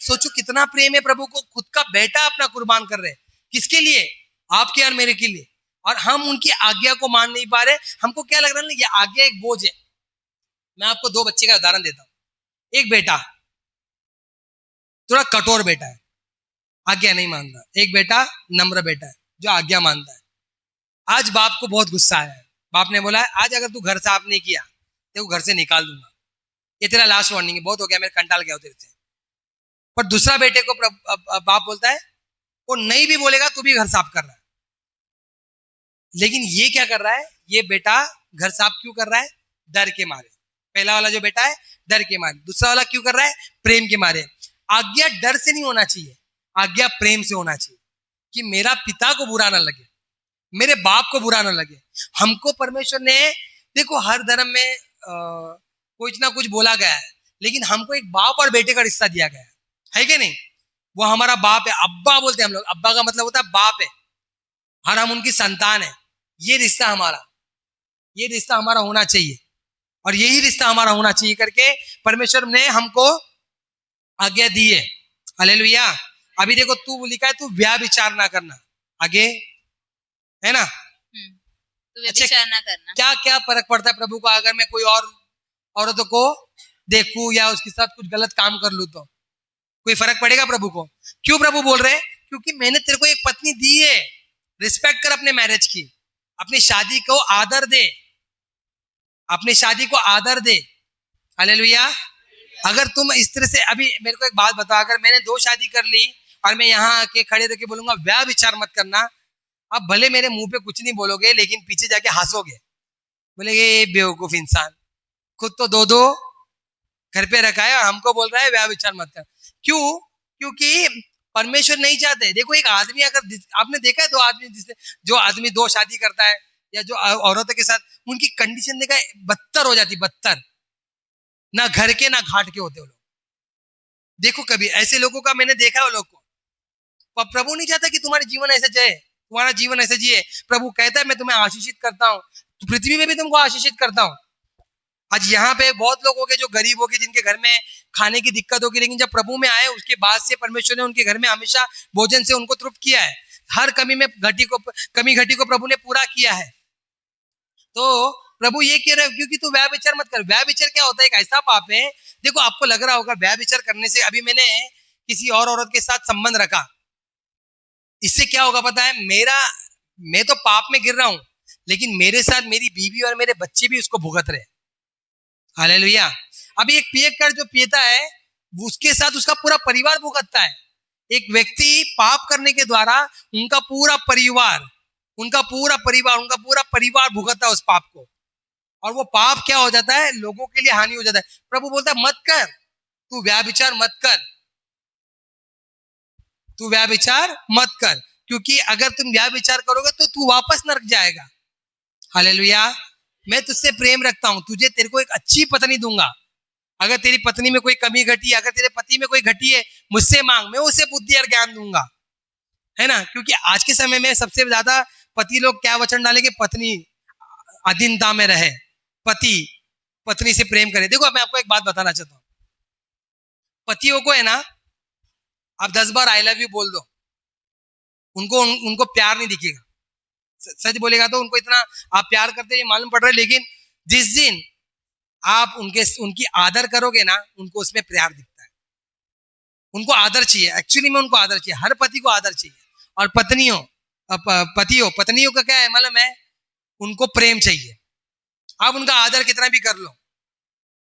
सोचो कितना प्रेम है प्रभु को, खुद का बेटा अपना कुर्बान कर रहे हैं, किसके लिए? आपके और मेरे के लिए। और हम उनकी आज्ञा को मान नहीं पा रहे। हमको क्या लग रहा है ना, ये आज्ञा एक बोझ है। मैं आपको दो बच्चे का उदाहरण देता हूं। एक बेटा थोड़ा कठोर बेटा है, आज्ञा नहीं मानता। एक बेटा नम्र बेटा है जो आज्ञा मानता है। आज बाप को बहुत गुस्सा आया है। बाप ने बोला है आज अगर तू घर साफ नहीं किया तो घर से निकाल दूंगा, ये तेरा लास्ट वार्निंग है, बहुत हो गया, मैं कंटाल गया हूं तेरे से। पर दूसरा बेटे को बाप बोलता है वो नहीं भी बोलेगा तो भी घर साफ कर रहा है। लेकिन ये क्या कर रहा है, ये बेटा घर साफ क्यों कर रहा है? डर के मारे। पहला वाला जो बेटा है डर के मारे, दूसरा वाला क्यों कर रहा है? प्रेम के मारे। आज्ञा डर से नहीं होना चाहिए, आज्ञा प्रेम से होना चाहिए, कि मेरा पिता को बुरा ना लगे, मेरे बाप को बुरा ना लगे। हमको परमेश्वर ने, देखो हर धर्म में कुछ ना कुछ बोला गया है, लेकिन हमको एक बाप और बेटे का रिश्ता दिया गया है कि नहीं? वो हमारा बाप है, अब्बा बोलते हैं हम लोग। अब्बा का मतलब होता है बाप है, और हम उनकी संतान है। ये रिश्ता हमारा होना चाहिए, और यही रिश्ता हमारा होना चाहिए करके परमेश्वर ने हमको आज्ञा दी है। हालेलुया। अभी देखो तू लिखा है तू व्यभिचार ना करना, आगे है ना? तो व्यभिचार ना करना। क्या क्या फर्क पड़ता है प्रभु को अगर मैं कोई और औरतों को देखूं या उसके साथ कुछ गलत काम कर लूं तो कोई फर्क पड़ेगा प्रभु को? क्यों प्रभु बोल रहे हैं? क्योंकि मैंने तेरे को एक पत्नी दी है, रिस्पेक्ट कर अपने मैरिज की, अपनी शादी को आदर दे, अपनी शादी को आदर दे। हालेलुया। अगर तुम इस तरह से, अभी मेरे को एक बात बताओ, अगर मैंने 2 शादी कर ली और मैं यहाँ आके खड़े रह के बोलूंगा व्यभिचार मत करना, अब भले मेरे मुंह पे कुछ नहीं बोलोगे लेकिन पीछे जाके हंसोगे, बोलेगे ये बेवकूफ इंसान, खुद तो 2 घर पे रखा है और हमको बोल रहा है व्यभिचार मत कर। क्यों? क्योंकि परमेश्वर नहीं चाहते। देखो एक आदमी, अगर आपने देखा है 2 आदमी, जो आदमी 2 शादी करता है या जो औरतों के साथ, उनकी कंडीशन देखा है बदतर हो जाती, बदतर। ना घर के ना घाट के होते वो लोग। देखो कभी ऐसे लोगों का मैंने देखा है वो लोग को। पर प्रभु नहीं चाहता कि तुम्हारे जीवन ऐसे जाए, तुम्हारा जीवन ऐसे जिए। प्रभु कहता है मैं तुम्हें आशीषित करता हूँ, तो पृथ्वी में भी तुमको आशीषित करता हूँ। आज यहाँ पे बहुत लोग हो गए जो गरीब हो गए, जिनके घर में खाने की दिक्कत होगी, लेकिन जब प्रभु में आए उसके बाद से परमेश्वर ने उनके घर में हमेशा भोजन से उनको तृप्त किया है। हर कमी घटी को प्रभु ने पूरा किया है। तो प्रभु ये कह रहे हो क्योंकि तू व्यभिचार मत कर। व्यभिचार क्या होता है? एक ऐसा पाप है, देखो आपको लग रहा होगा व्यभिचार करने से, अभी मैंने किसी और औरत के साथ संबंध रखा, इससे क्या होगा पता है? मैं तो पाप में गिर रहा हूं, लेकिन मेरे साथ मेरी बीवी और मेरे बच्चे भी उसको भुगत रहे। हालेलुया। अभी एक पियक्कड़ जो पीता है उसके साथ उसका पूरा परिवार भुगतता है। एक व्यक्ति पाप करने के द्वारा उनका पूरा परिवार भुगतता है उस पाप को, और वो पाप क्या हो जाता है? लोगों के लिए हानि हो जाता है। प्रभु बोलता है मत कर, तू व्यभिचार मत कर, तू व्यभिचार मत कर, क्योंकि अगर तुम व्यभिचार करोगे तो तू वापस नरक जाएगा। हालेलुया। मैं तुझसे प्रेम रखता हूं, तेरे को एक अच्छी पत्नी दूंगा। अगर तेरी पत्नी में कोई कमी घटी, अगर तेरे पति में कोई घटी है, मुझसे मांग, मैं उसे बुद्धि और ज्ञान दूंगा, है ना? क्योंकि आज के समय में सबसे ज्यादा पति लोग क्या वचन डालेंगे? पत्नी अधीनता में रहे, पति पत्नी से प्रेम करे। देखो मैं आपको एक बात बताना चाहता हूँ, पतियों को है ना, आप 10 बार आई लव यू बोल दो, उनको प्यार नहीं दिखेगा। सच बोलेगा तो उनको इतना आप प्यार करते ये मालूम पड़ रहा है, लेकिन जिस दिन आप उनकी आदर करोगे ना, उनको उसमें प्यार दिखता है। उनको आदर चाहिए, एक्चुअली में उनको आदर चाहिए, हर पति को आदर चाहिए। और पत्नियों का क्या है मालूम है, उनको प्रेम चाहिए। आप उनका आदर कितना भी कर लो,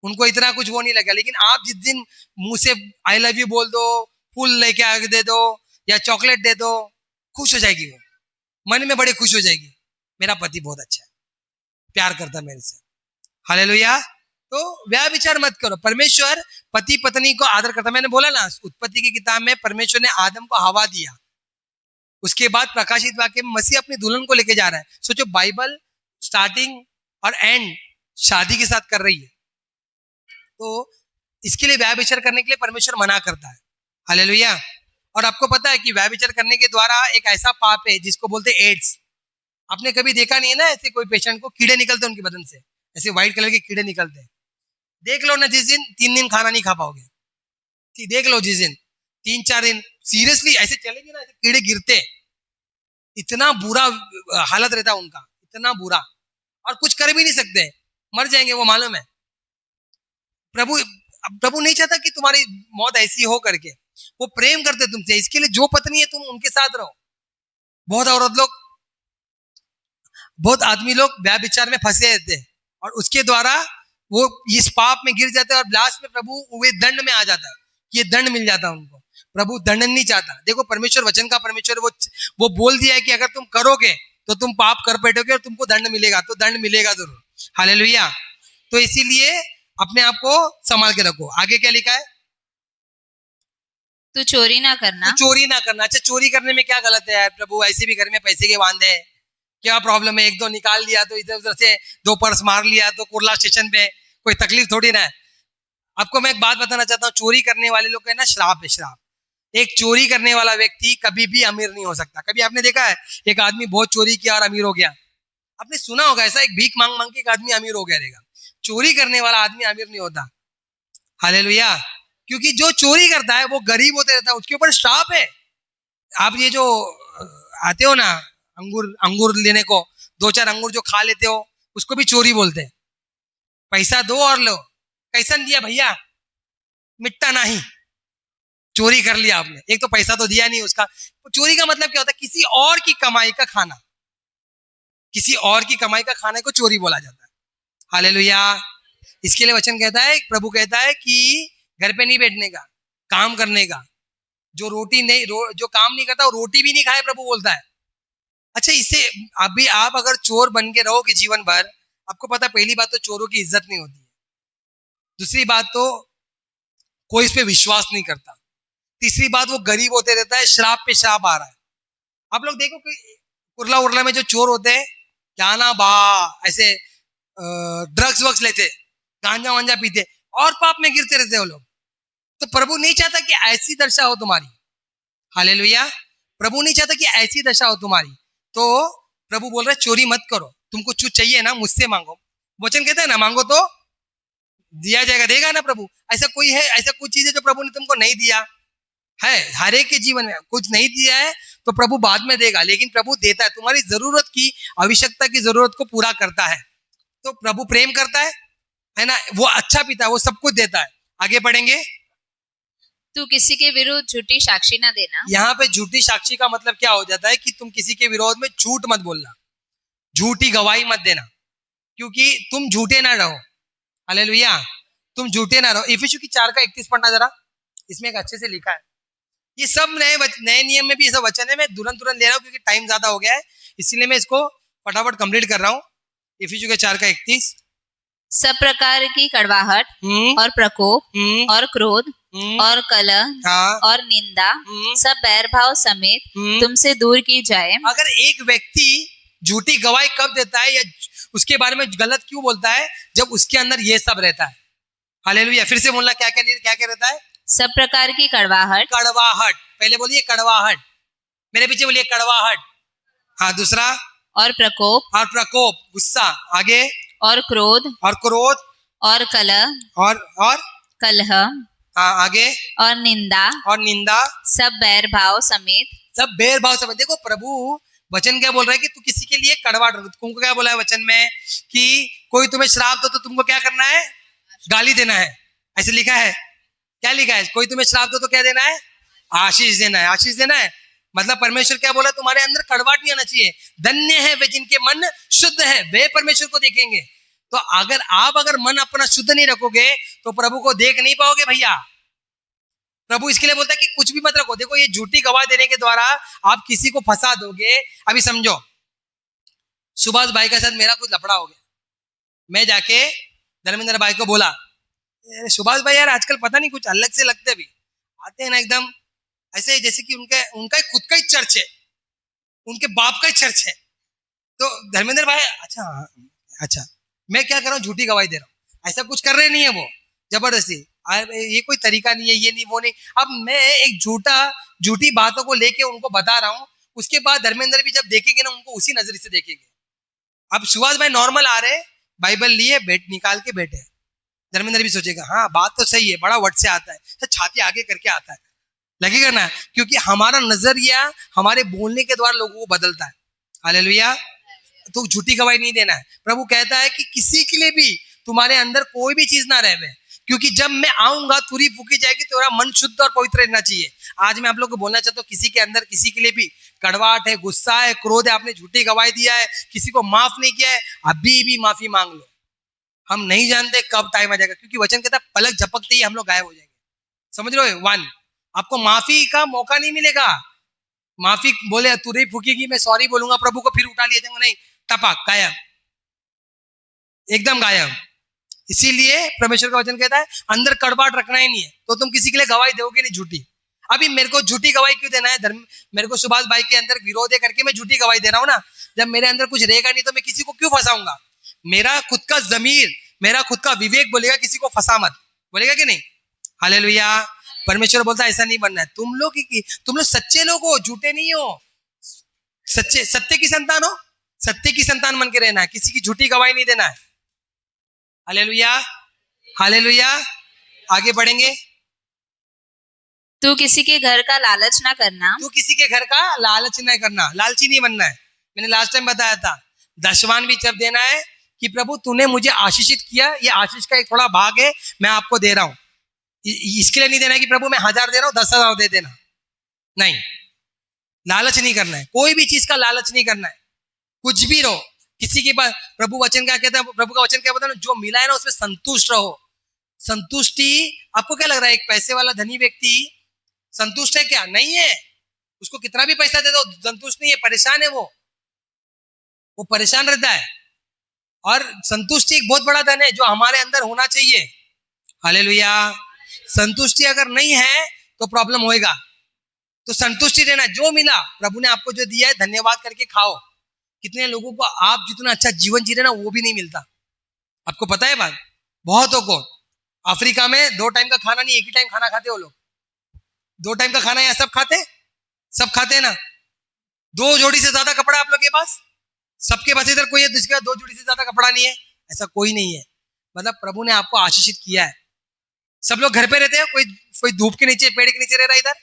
उनको इतना कुछ वो नहीं लगेगा। लेकिन आप जिस दिन मुंह से आई लव यू बोल दो, फूल लेके आगे दे दो या चॉकलेट दे दो, खुश हो जाएगी, वो मन में बड़े खुश हो जाएगी, मेरा पति बहुत अच्छा है, प्यार करता है मेरे से। हालेलुया। तो व्यभिचार मत करो। परमेश्वर पति पत्नी को आदर करता। मैंने बोला ना, उत्पत्ति की किताब में परमेश्वर ने आदम को हवा दिया, उसके बाद प्रकाशित वाक्य में मसीह अपनी दुल्हन को लेके जा रहा है। सोचो, बाइबल स्टार्टिंग और एंड शादी के साथ कर रही है, तो इसके लिए व्यभिचार करने के लिए परमेश्वर मना करता है। हालेलुया। और आपको पता है कि व्यभिचार करने के द्वारा एक ऐसा पाप है जिसको बोलते हैं एड्स। आपने कभी देखा नहीं है ना, ऐसे कोई पेशेंट को कीड़े निकलते उनके बदन से, ऐसे व्हाइट कलर के कीड़े निकलते हैं। देख लो ना, जिस दिन 3 दिन खाना नहीं खा पाओगे, देख लो जिस दिन 3-4 दिन सीरियसली ऐसे चलेंगे ना, ऐसे कीड़े गिरते, इतना बुरा हालत रहता है उनका, इतना बुरा, और कुछ कर भी नहीं सकते, मर जाएंगे वो, मालूम है। प्रभु नहीं चाहता कि तुम्हारी मौत ऐसी हो करके, वो प्रेम करते तुमसे, इसके लिए जो पत्नी है तुम उनके साथ रहो। बहुत आदमी लोग व्यभिचार में फंसे रहते हैं और उसके द्वारा वो इस पाप में गिर जाते हैं और लास्ट में प्रभु वे दंड में आ जाता है, ये दंड मिल जाता है उनको। प्रभु दंड नहीं चाहता। देखो, परमेश्वर वचन का परमेश्वर वो बोल दिया है कि अगर तुम करोगे तो तुम पाप कर बैठोगे और तुमको दंड मिलेगा, तो दंड मिलेगा जरूर। हालेलुया। तो इसीलिए अपने आप को संभाल के रखो। आगे क्या लिखा है? तू चोरी ना करना। तो चोरी ना करना। अच्छा, चोरी करने में क्या गलत है यार? प्रभु ऐसे भी घर में पैसे के वांदे हैं, क्या प्रॉब्लम है? 1-2 निकाल लिया तो इधर उधर से 2 पर्स मार लिया तो कुर्ला स्टेशन पे कोई तकलीफ थोड़ी ना है। आपको मैं एक बात बताना चाहता हूँ, चोरी करने वाले लोग का ना श्राप है, श्राप। एक चोरी करने वाला व्यक्ति कभी भी अमीर नहीं हो सकता। कभी आपने देखा है एक आदमी बहुत चोरी किया और अमीर हो गया? आपने सुना होगा ऐसा, एक भीख मांग मांग के एक आदमी अमीर हो गया रहेगा। चोरी करने वाला आदमी अमीर नहीं होता। हालेलुया। क्योंकि जो चोरी करता है वो गरीब होते रहता है, उसके ऊपर श्राप है। आप ये जो आते हो ना अंगूर लेने को, 2-4 अंगूर जो खा लेते हो, उसको भी चोरी बोलते हैं। पैसा दो और लो, कैसा दिया भैया, मिट्टा नहीं, चोरी कर लिया आपने। एक तो पैसा तो दिया नहीं उसका। चोरी का मतलब क्या होता है? किसी और की कमाई का खाना, किसी और की कमाई का खाने को चोरी बोला जाता है। हालेलुया। इसके लिए वचन कहता है, प्रभु कहता है कि घर पे नहीं बैठने का, काम करने का। जो जो काम नहीं करता वो रोटी भी नहीं खाए, प्रभु बोलता है। अच्छा, इससे अभी आप अगर चोर बन के रहोगे जीवन भर, आपको पता, पहली बात तो चोरों की इज्जत नहीं होती है, दूसरी बात तो कोई इस पे विश्वास नहीं करता, तीसरी बात वो गरीब होते रहता है, श्राप पे श्राप आ रहा है। आप लोग देखो कि कुर्ला उर्ला में जो चोर होते हैं, क्या ना बा, ऐसे ड्रग्स वग्स लेते, गांजा वांजा पीते और पाप में गिरते रहते हैं वो लोग। तो प्रभु नहीं चाहता कि ऐसी दशा हो तुम्हारी। हालेलुया। प्रभु नहीं चाहता कि ऐसी दशा हो तुम्हारी। तो प्रभु बोल रहा है चोरी मत करो। तुमको कुछ चाहिए ना, मुझसे मांगो। वचन कहता है ना, मांगो तो दिया जाएगा, देगा ना प्रभु। ऐसा कोई है, ऐसा कुछ चीज है जो प्रभु ने तुमको नहीं दिया है? हर एक के जीवन में कुछ नहीं दिया है तो प्रभु बाद में देगा, लेकिन प्रभु देता है। तुम्हारी जरूरत की, आवश्यकता की जरूरत को पूरा करता है। तो प्रभु प्रेम करता है ना, वो अच्छा पिता है, वो सब कुछ देता है। आगे बढ़ेंगे। तू किसी के विरुद्ध झूठी साक्षी ना देना। यहाँ पे झूठी साक्षी का मतलब क्या हो जाता है कि तुम किसी के विरोध में झूठ मत बोलना, झूठी गवाही मत देना, क्योंकि तुम झूठे ना रहो। हालेलुया। तुम झूठे ना रहो। इफिसियों की 4:31 पढ़ना जरा, इसमें एक अच्छे से लिखा है। ये सब नए नियम में भी ऐसा वचन है। मैं तुरंत ले रहा हूँ क्योंकि टाइम ज्यादा हो गया है, इसीलिए मैं इसको फटाफट कंप्लीट कर रहा हूँ। इफिसियों के 4:31। सब प्रकार की कड़वाहट और प्रकोप और क्रोध और कलह और निंदा सब बैर भाव समेत तुमसे दूर की जाए। अगर एक व्यक्ति झूठी गवाही कब देता है या उसके बारे में गलत क्यों बोलता है? जब उसके अंदर ये सब रहता है। हालेलुया। फिर से बोलना, क्या क्या रहता है? सब प्रकार की कड़वाहट। कड़वाहट, पहले बोलिए कड़वाहट, मेरे पीछे बोलिए कड़वाहट। हाँ, दूसरा और प्रकोप। और प्रकोप, गुस्सा। आगे और क्रोध। और क्रोध और कलह। और कलह। हाँ, आगे और निंदा। और निंदा सब बैर भाव समेत। सब बैर भाव समेत। देखो, प्रभु वचन क्या बोल रहा है कि तू किसी के लिए कड़वा, तुमको क्या बोला है वचन में कि कोई तुम्हें श्राप दो तो तुमको क्या करना है? गाली देना है, ऐसे लिखा है। क्या लिखा है? कोई तुम्हें श्राप दो तो क्या देना है? आशीष देना है। आशीष देना है मतलब परमेश्वर क्या बोला? तुम्हारे अंदर कड़वाहट नहीं आना चाहिए। धन्य है वे जिनके मन शुद्ध है, वे परमेश्वर को देखेंगे। तो अगर मन अपना शुद्ध नहीं रखोगे तो प्रभु को देख नहीं पाओगे भैया। प्रभु इसके लिए बोलता है कि कुछ भी मत रखो। देखो ये झूठी गवाह देने के द्वारा आप किसी को फंसा दोगे। अभी समझो सुभाष भाई के साथ मेरा कुछ लफड़ा हो गया, मैं जाके धर्मेंद्र भाई को बोला, सुभाष भाई यार आजकल पता नहीं कुछ अलग से लगते भी आते हैं ना, एकदम ऐसे जैसे कि उनका खुद का ही चर्च है, उनके बाप का ही चर्च है। तो धर्मेंद्र भाई अच्छा मैं क्या कर रहा हूँ? झूठी गवाही दे रहा हूँ। ऐसा कुछ कर रहे नहीं है वो, जबरदस्ती। ये कोई तरीका नहीं है, ये नहीं वो नहीं। अब मैं एक झूठी बातों को लेके उनको बता रहा हूँ, उसके बाद धर्मेंद्र भी जब देखेंगे ना उनको उसी नजर से देखेंगे। अब सुभाष भाई नॉर्मल आ रहे, बाइबल लिए निकाल के बैठे, धर्मेंद्र भी सोचेगा हाँ बात तो सही है, बड़ा वट से आता है, तो छाती आगे करके आता है, लगेगा ना, क्योंकि हमारा नजरिया हमारे बोलने के द्वारा लोगों को बदलता है। हालेलुया। तो झूठी गवाही नहीं देना है। प्रभु कहता है कि किसी के लिए भी तुम्हारे अंदर कोई भी चीज ना रहे, क्योंकि जब मैं आऊंगा तुरी फूकी जाएगी, तो तेरा मन शुद्ध और पवित्र रहना चाहिए। आज मैं आप लोग को बोलना चाहता हूँ, किसी के अंदर किसी के लिए भी कड़वाहट है, गुस्सा है, क्रोध है, आपने झूठी गवाही दिया है, किसी को माफ नहीं किया है, अभी भी माफी मांग लो। हम नहीं जानते कब टाइम आ जाएगा, क्योंकि वचन कहता है पलक झपकते ही हम लोग गायब हो जाएंगे। समझ रहे हो? आपको माफी का मौका नहीं मिलेगा। माफी बोले तुरही फूकेगी, मैं सॉरी बोलूंगा प्रभु को, फिर उठा लिया जाएगा, नहीं, टपक गायब, एकदम गायब। इसीलिए परमेश्वर का वचन कहता है अंदर कड़वाहट रखना ही नहीं है, तो तुम किसी के लिए गवाही दोगे नहीं झूठी। अभी मेरे को झूठी गवाही क्यों देना है? मेरे को सुभाष भाई के अंदर विरोध है करके मैं झूठी गवाही दे रहा हूँ ना। जब मेरे अंदर कुछ रहेगा नहीं तो मैं किसी को क्यों फंसाऊंगा? मेरा खुद का जमीर, मेरा खुद का विवेक बोलेगा किसी को फंसा मत, बोलेगा कि नहीं? हालेलुया। परमेश्वर बोलता है ऐसा नहीं बनना है। तुम लोग सच्चे लोग हो, झूठे नहीं हो, सत्य की संतान हो, सत्य की संतान बन के रहना है, किसी की झूठी गवाही नहीं देना है। Hallelujah, hallelujah. आगे बढ़ेंगे। तू किसी के घर का लालच ना करना। तू किसी के घर का लालच नहीं करना, लालची नहीं बनना है। मैंने लास्ट टाइम बताया था, दशवान भी जब देना है कि प्रभु तूने मुझे आशीषित किया, ये आशीष का एक थोड़ा भाग है, मैं आपको दे रहा हूं। इसके लिए नहीं देना है कि प्रभु मैं 1000 दे रहा हूं 10,000 दे देना, नहीं, लालच नहीं करना है, कोई भी चीज का लालच नहीं करना है। कुछ भी रहो, किसी के पास, प्रभु वचन क्या कहता है? प्रभु का वचन क्या बताया? जो मिला है ना उसमें संतुष्ट रहो। संतुष्टि, आपको क्या लग रहा है एक पैसे वाला धनी व्यक्ति संतुष्ट है क्या? नहीं है। उसको कितना भी पैसा दे दो संतुष्ट नहीं है, परेशान है, वो परेशान रहता है। और संतुष्टि एक बहुत बड़ा धन है जो हमारे अंदर होना चाहिए। हालेलुया। संतुष्टि अगर नहीं है तो प्रॉब्लम होएगा। तो संतुष्टि रहना, जो मिला प्रभु ने आपको जो दिया है धन्यवाद करके खाओ। कितने लोगों को आप जितना अच्छा जीवन जी रहे ना वो भी नहीं मिलता, आपको पता है बात? बहुतों को अफ्रीका में 2 टाइम का खाना नहीं, एक ही टाइम खाना खाते वो लोग। 2 टाइम का खाना यहाँ सब खाते हैं ना। 2 जोड़ी से ज्यादा कपड़ा आप लोग के पास, सबके पास इधर कोई है जिसके पास 2 जोड़ी से ज्यादा कपड़ा नहीं है, ऐसा कोई नहीं है। मतलब प्रभु ने आपको आशीषित किया है। सब लोग घर पे रहते हैं, कोई धूप के नीचे पेड़ के नीचे रह रहा है, इधर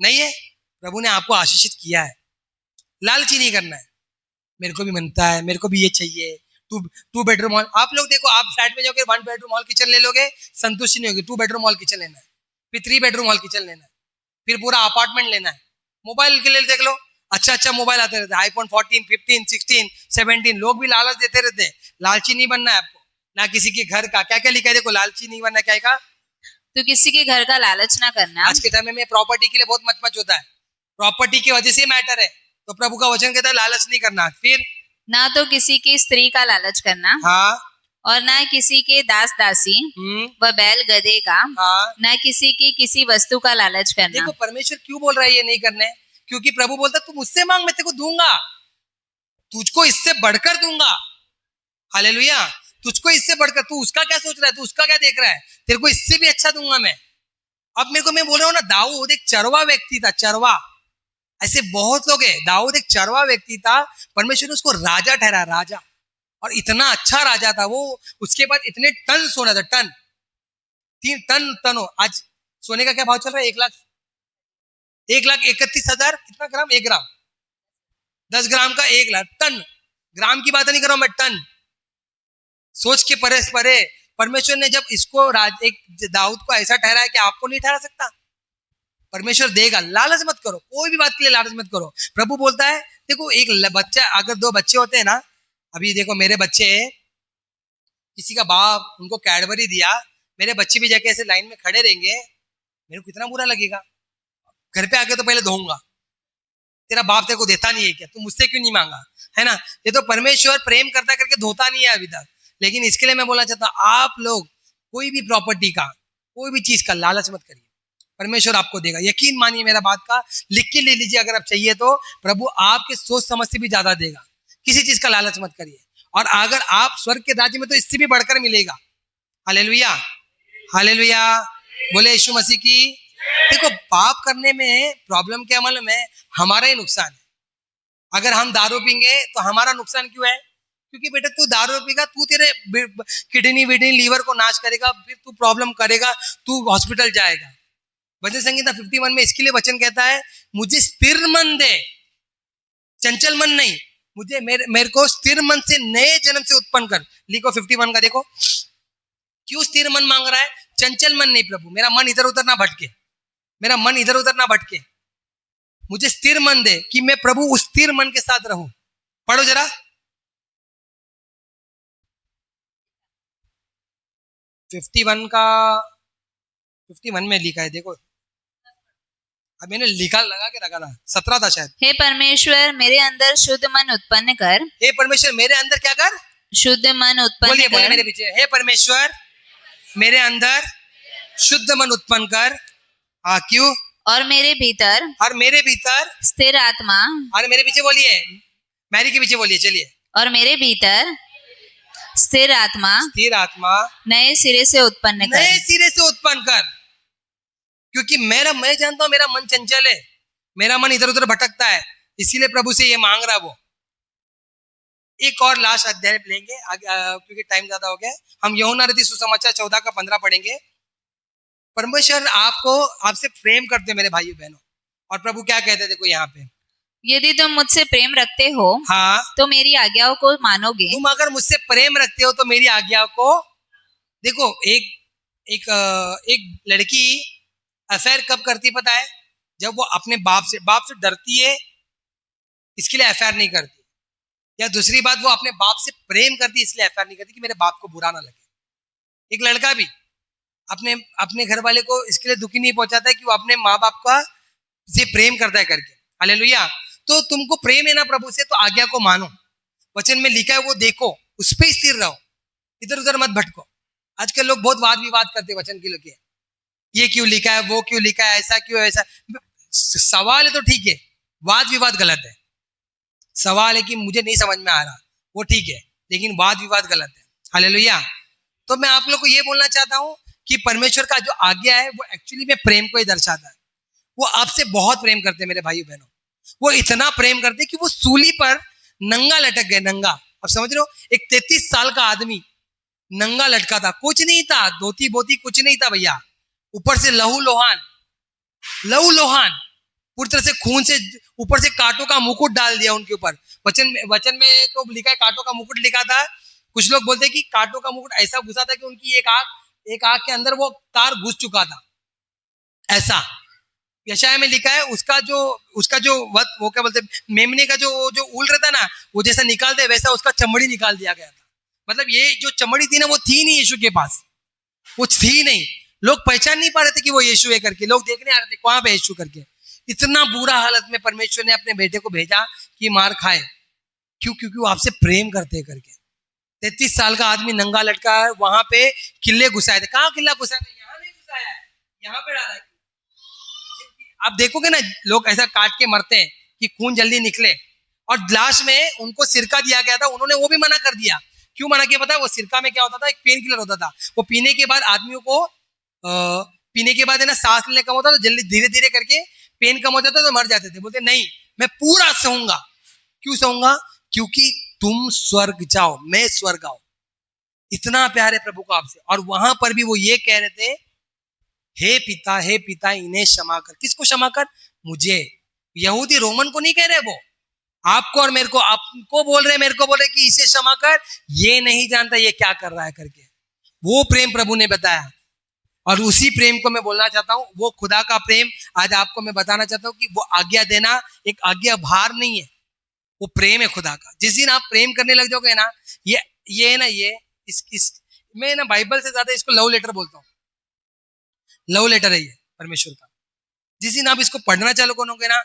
नहीं है। प्रभु ने आपको आशीषित किया है। लालची नहीं करना है, मेरे को भी मनता है, मेरे को भी ये चाहिए। 2 बेडरूम हॉल, आप लोग देखो, आप फ्लैट में जाओगे 1 बेडरूम हॉल किचन ले लोगे, संतुष्टि नहीं होगी। 2 बेडरूम हॉल किचन लेना है, फिर 3 बेडरूम हॉल किचन लेना है, फिर पूरा अपार्टमेंट लेना है। मोबाइल के लिए देख लो, अच्छा मोबाइल आते रहते हैं, iPhone 14, 15, 16, 17, लोग भी लालच देते रहते हैं। लालची नहीं बनना है आपको, ना किसी के घर का। क्या क्या लिखा है देखो, लालची नहीं बनना। क्या कहा? तो किसी के घर का लालच ना करना। आज के टाइम में प्रॉपर्टी के लिए बहुत मच होता है, प्रॉपर्टी की वजह से मैटर है। तो प्रभु का वचन कहता है लालच नहीं करना। फिर ना तो किसी की स्त्री का लालच करना, हाँ, और ना किसी के दास दासी व बैल गधे का, हाँ, ना किसी की किसी वस्तु का लालच करना। देखो परमेश्वर क्यों बोल रहा है ये नहीं करने? क्योंकि प्रभु बोलता तू मुझसे मांग, मैं तेरे को दूंगा, तुझको इससे बढ़कर दूंगा। हालेलुया। तुझको इससे बढ़कर, तू उसका क्या सोच रहा है, तू उसका क्या देख रहा है, तेरे को इससे भी अच्छा दूंगा मैं। अब मैं बोल रहा हूँ ना, दाऊद एक चरवा व्यक्ति था, चरवा। ऐसे बहुत लोग हैं। दाऊद एक चरवा व्यक्ति था, परमेश्वर ने उसको राजा ठहरा, राजा। और इतना अच्छा राजा था वो, उसके बाद इतने टन सोना था, 3 टन हो। आज सोने का क्या भाव चल रहा है? 1,31,000 कितना ग्राम? 1 ग्राम, 10 ग्राम का 1 लाख। टन, ग्राम की बात नहीं कर रहा हूं मैं, टन। सोच के परे परमेश्वर ने जब इसको एक दाऊद को ऐसा ठहराया कि आपको नहीं ठहरा सकता, परमेश्वर देगा। लालच मत करो, कोई भी बात के लिए लालच मत करो। प्रभु बोलता है देखो, एक बच्चा, अगर दो बच्चे होते हैं ना, अभी देखो मेरे बच्चे, किसी का बाप उनको कैडबरी दिया, मेरे बच्चे भी जाके ऐसे लाइन में खड़े रहेंगे, मेरे को कितना बुरा लगेगा। घर पे आके तो पहले धोऊंगा, तेरा बाप तेरे को देता नहीं है क्या, तू मुझसे क्यों नहीं मांगा, है ना। ये तो परमेश्वर प्रेम करता करके धोता नहीं है अभी तक। लेकिन इसके लिए मैं बोलना चाहता हूँ, आप लोग कोई भी प्रॉपर्टी का, कोई भी चीज का लालच मत करिए, परमेश्वर आपको देगा। यकीन मानिए मेरा बात का, लिख के ले लीजिए अगर आप चाहिए तो, प्रभु आपके सोच समझ से भी ज्यादा देगा। किसी चीज का लालच मत करिए। और अगर आप स्वर्ग के राज्य में, तो इससे भी बढ़कर मिलेगा। हालेलुया, हालेलुया, बोले यीशु मसीह की। देखो, पाप करने में प्रॉब्लम क्या मालूम है, हमारा ही नुकसान है। अगर हम दारू पीएंगे तो हमारा नुकसान क्यों है, क्योंकि बेटा तू दारू पीगा, तू तेरे किडनी विडनी लीवर को नाश करेगा, फिर तू प्रॉब्लम करेगा, तू हॉस्पिटल जाएगा। भजन संहिता 51 में इसके लिए वचन कहता है, मुझे स्थिर मन दे, चंचल मन नहीं, मुझे मेरे को स्थिर मन से नए जन्म से उत्पन्न कर। लिखो 51 का, देखो क्यों स्थिर मन मांग रहा है, चंचल मन नहीं। प्रभु मेरा मन इधर उधर ना भटके, मेरा मन इधर उधर ना भटके, मुझे स्थिर मन दे कि मैं प्रभु उस स्थिर मन के साथ रहूं। पढ़ो जरा, 51 का 51 में लिखा है, देखो अब मैंने लिखा लगा के रखा था, 17 था शायद। हे परमेश्वर मेरे अंदर शुद्ध मन उत्पन्न कर। हे परमेश्वर मेरे अंदर क्या कर, शुद्ध मन उत्पन्न बोलिए, कर। बोलिए मेरे पीछे, हे परमेश्वर मेरे अंदर शुद्ध मन उत्पन्न कर। हाँ, क्यों, और मेरे भीतर स्थिर आत्मा। और मेरे पीछे बोलिए, मैरी के पीछे बोलिए, चलिए। और मेरे भीतर स्थिर आत्मा नए सिरे से उत्पन्न कर। क्योंकि मैं जानता हूं मेरा मन चंचल है, मेरा मन इधर उधर भटकता है, इसीलिए प्रभु से ये मांग रहा वो। एक और लास्ट अध्याय लेंगे क्योंकि टाइम ज्यादा हो गया। हम यूहन्ना रचित सुसमाचार 14 का 15 पढ़ेंगे। परमेश्वर आपसे प्रेम करते मेरे भाइयों बहनों। और प्रभु क्या कहते, देखो यहाँ पे, यदि तुम मुझसे प्रेम रखते हो, हाँ, तो मेरी आज्ञाओं को मानोगे। तुम अगर मुझसे प्रेम रखते हो तो मेरी आज्ञाओं को। देखो, एक लड़की अफेयर कब करती पता है, जब वो अपने बाप से डरती है, इसके लिए अफेयर नहीं करती। या दूसरी बात, वो अपने बाप से प्रेम करती, इसलिए अफेयर नहीं करती कि मेरे बाप को बुरा ना लगे। एक लड़का भी अपने घर वाले को इसके लिए दुखी नहीं पहुंचाता है कि वो अपने माँ बाप का से प्रेम करता है करके। हालेलुया। तो तुमको प्रेम है ना प्रभु से, तो आज्ञा को मानो। वचन में लिखा है वो देखो, उस पर स्थिर रहो, इधर उधर मत भटको। आजकल लोग बहुत वाद विवाद करते वचन के लेके, ये क्यों लिखा है, वो क्यों लिखा है, ऐसा क्यों, ऐसा। सवाल है तो ठीक है, वाद विवाद गलत है। सवाल है कि मुझे नहीं समझ में आ रहा, वो ठीक है, लेकिन वाद विवाद गलत है। हालेलुया। तो मैं आप लोग को ये बोलना चाहता हूं कि परमेश्वर का जो आज्ञा है वो एक्चुअली में प्रेम को ही दर्शाता है। वो आपसे बहुत प्रेम करते मेरे भाइयों बहनों। वो इतना प्रेम करते कि वो सूली पर नंगा लटक गए, नंगा। अब समझ रहे हो, एक 33 साल का आदमी नंगा लटका था, कुछ नहीं था, धोती बोती कुछ नहीं था भैया, ऊपर से लहू लोहान पूरी तरह से खून से, ऊपर से कांटों का मुकुट डाल दिया उनके ऊपर। वचन में तो लिखा है कांटों का मुकुट लिखा था। कुछ लोग बोलते हैं कि कांटों का मुकुट ऐसा घुसा था कि उनकी एक आंख के अंदर वो तार घुस चुका था, ऐसा यशाया में लिखा है। उसका जो वो क्या बोलते, मेमने का जो ऊल रहता ना, वो जैसा निकालते वैसा उसका चमड़ी निकाल दिया गया था। मतलब ये जो चमड़ी थी ना, वो थी नहीं यीशु के पास, वो थी नहीं। लोग पहचान नहीं पा रहे थे कि वो यीशु है करके, लोग देखने आ रहे थे कहां पे यीशु करके। इतना बुरा हालत में परमेश्वर ने अपने बेटे को भेजा कि मार खाए। क्यों? क्योंकि वो आपसे प्रेम करते करके। 33 साल का आदमी नंगा लटका है, वहां पे किले घुसाए थे। कहाँ किला घुसाया था? यहाँ नहीं घुसाया है, यहाँ पे डाला है। आप देखोगे ना, लोग ऐसा काट के मरते हैं कि खून जल्दी निकले। और लास्ट में उनको सिरका दिया गया था, उन्होंने वो भी मना कर दिया। क्यों मना किया पता है? वो सिरका में क्या होता था, एक पेन किलर होता था। वो पीने के बाद आदमियों को पीने के बाद है ना, सांस लेने कम होता, तो जल्दी धीरे धीरे करके पेन कम हो जाता तो मर जाते थे। बोलते नहीं, मैं पूरा सहूंगा। क्यों सहूंगा? क्योंकि तुम स्वर्ग जाओ, मैं स्वर्ग आऊं। इतना प्यार है प्रभु को आपसे। और वहां पर भी वो ये कह रहे थे, हे पिता इन्हें क्षमा कर। किसको क्षमा कर? मुझे। यहूदी रोमन को नहीं कह रहे, वो आपको और मेरे को, आपको बोल रहे, मेरे को बोल रहे कि इसे क्षमा कर, ये नहीं जानता ये क्या कर रहा है करके। वो प्रेम प्रभु ने बताया, और उसी प्रेम को मैं बोलना चाहता हूँ, वो खुदा का प्रेम आज आपको मैं बताना चाहता हूँ कि वो आज्ञा देना एक आज्ञा भार नहीं है, वो प्रेम है खुदा का। जिस दिन आप प्रेम करने लग जाओगे ना, ये है ना, ये इस मैं ना बाइबल से ज्यादा इसको लव लेटर बोलता हूँ। लव लेटर है ये परमेश्वर का। जिस दिन आप इसको पढ़ना चालू करोगे ना,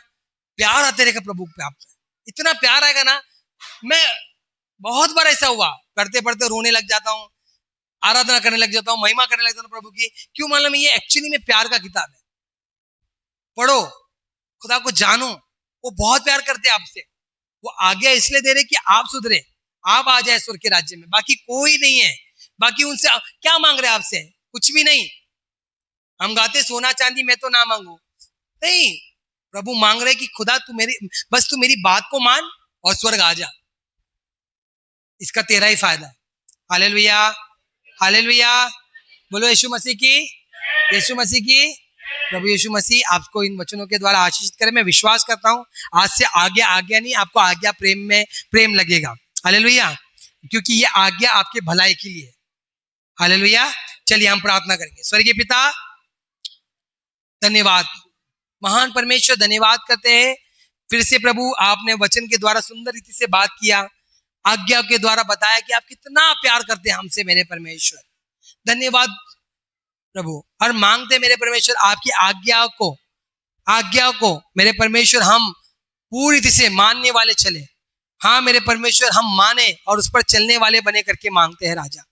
प्यार आते रहेगा प्रभु पे, आप इतना प्यार आएगा ना। मैं बहुत बार ऐसा हुआ, पढ़ते पढ़ते रोने लग जाता हूँ, आराधना करने लग जाता हूँ, महिमा करने लग जाता हूँ प्रभु की। क्यों? मालूम है, ये एक्चुअली में प्यार का किताब है। पढ़ो, खुदा को जानो, वो बहुत प्यार करते हैं आपसे। वो आज्ञा इसलिए दे रहे कि आप सुधरे, आप आ जाए स्वर्ग के राज्य में, बाकी कोई नहीं है। बाकी उनसे क्या मांग रहे आपसे? कुछ भी नहीं। हम गाते सोना चांदी मैं तो ना मांगू, नहीं, प्रभु मांग रहे कि खुदा तू मेरी बात को मान और स्वर्ग आ जा, इसका तेरा ही फायदा है। हालेलुया, हालेलुया, बोलो यीशु मसीह की, यीशु मसीह की। प्रभु यीशु मसीह आपको इन वचनों के द्वारा आशीषित करे। मैं विश्वास करता हूँ आज से आज्ञा नहीं, आपको आज्ञा प्रेम में प्रेम लगेगा। हालेलुया, क्योंकि ये आज्ञा आपके भलाई के लिए। हालेलुया, चलिए हम प्रार्थना करेंगे। स्वर्गीय पिता, धन्यवाद, महान परमेश्वर, धन्यवाद करते हैं फिर से प्रभु, आपने वचन के द्वारा सुंदर रीति से बात किया, आज्ञा के द्वारा बताया कि आप कितना प्यार करते हैं हमसे मेरे परमेश्वर। धन्यवाद प्रभु, और मांगते मेरे परमेश्वर आपकी आज्ञा को मेरे परमेश्वर हम पूरी रीति से मानने वाले चले। हाँ मेरे परमेश्वर, हम माने और उस पर चलने वाले बने करके मांगते हैं राजा।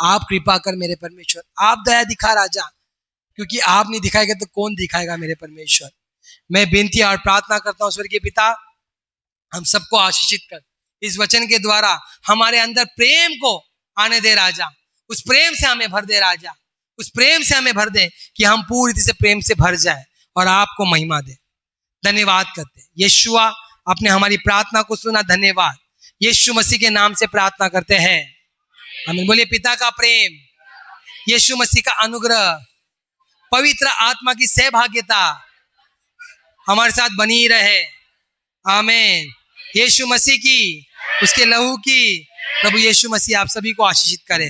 आप कृपा कर मेरे परमेश्वर, आप दया दिखा राजा, क्योंकि आप नहीं दिखाएगा तो कौन दिखाएगा मेरे परमेश्वर। मैं विनती और प्रार्थना करता हूँ स्वर्गीय पिता, हम सबको आशीषित कर, इस वचन के द्वारा हमारे अंदर प्रेम को आने दे राजा। उस प्रेम से हमें भर दे राजा, उस प्रेम से हमें भर दे कि हम पूरी तरह से प्रेम से भर जाए और आपको महिमा दे। धन्यवाद करते यीशुआ, आपने हमारी प्रार्थना को सुना। धन्यवाद, यीशु मसीह के नाम से प्रार्थना करते हैं, आमीन। बोलिए पिता का प्रेम, यीशु मसीह का अनुग्रह, पवित्र आत्मा की सहभागिता हमारे साथ बनी रहे। आमीन। यीशु मसीह की, उसके लहू की, प्रभु यीशु मसीह आप सभी को आशीषित करे।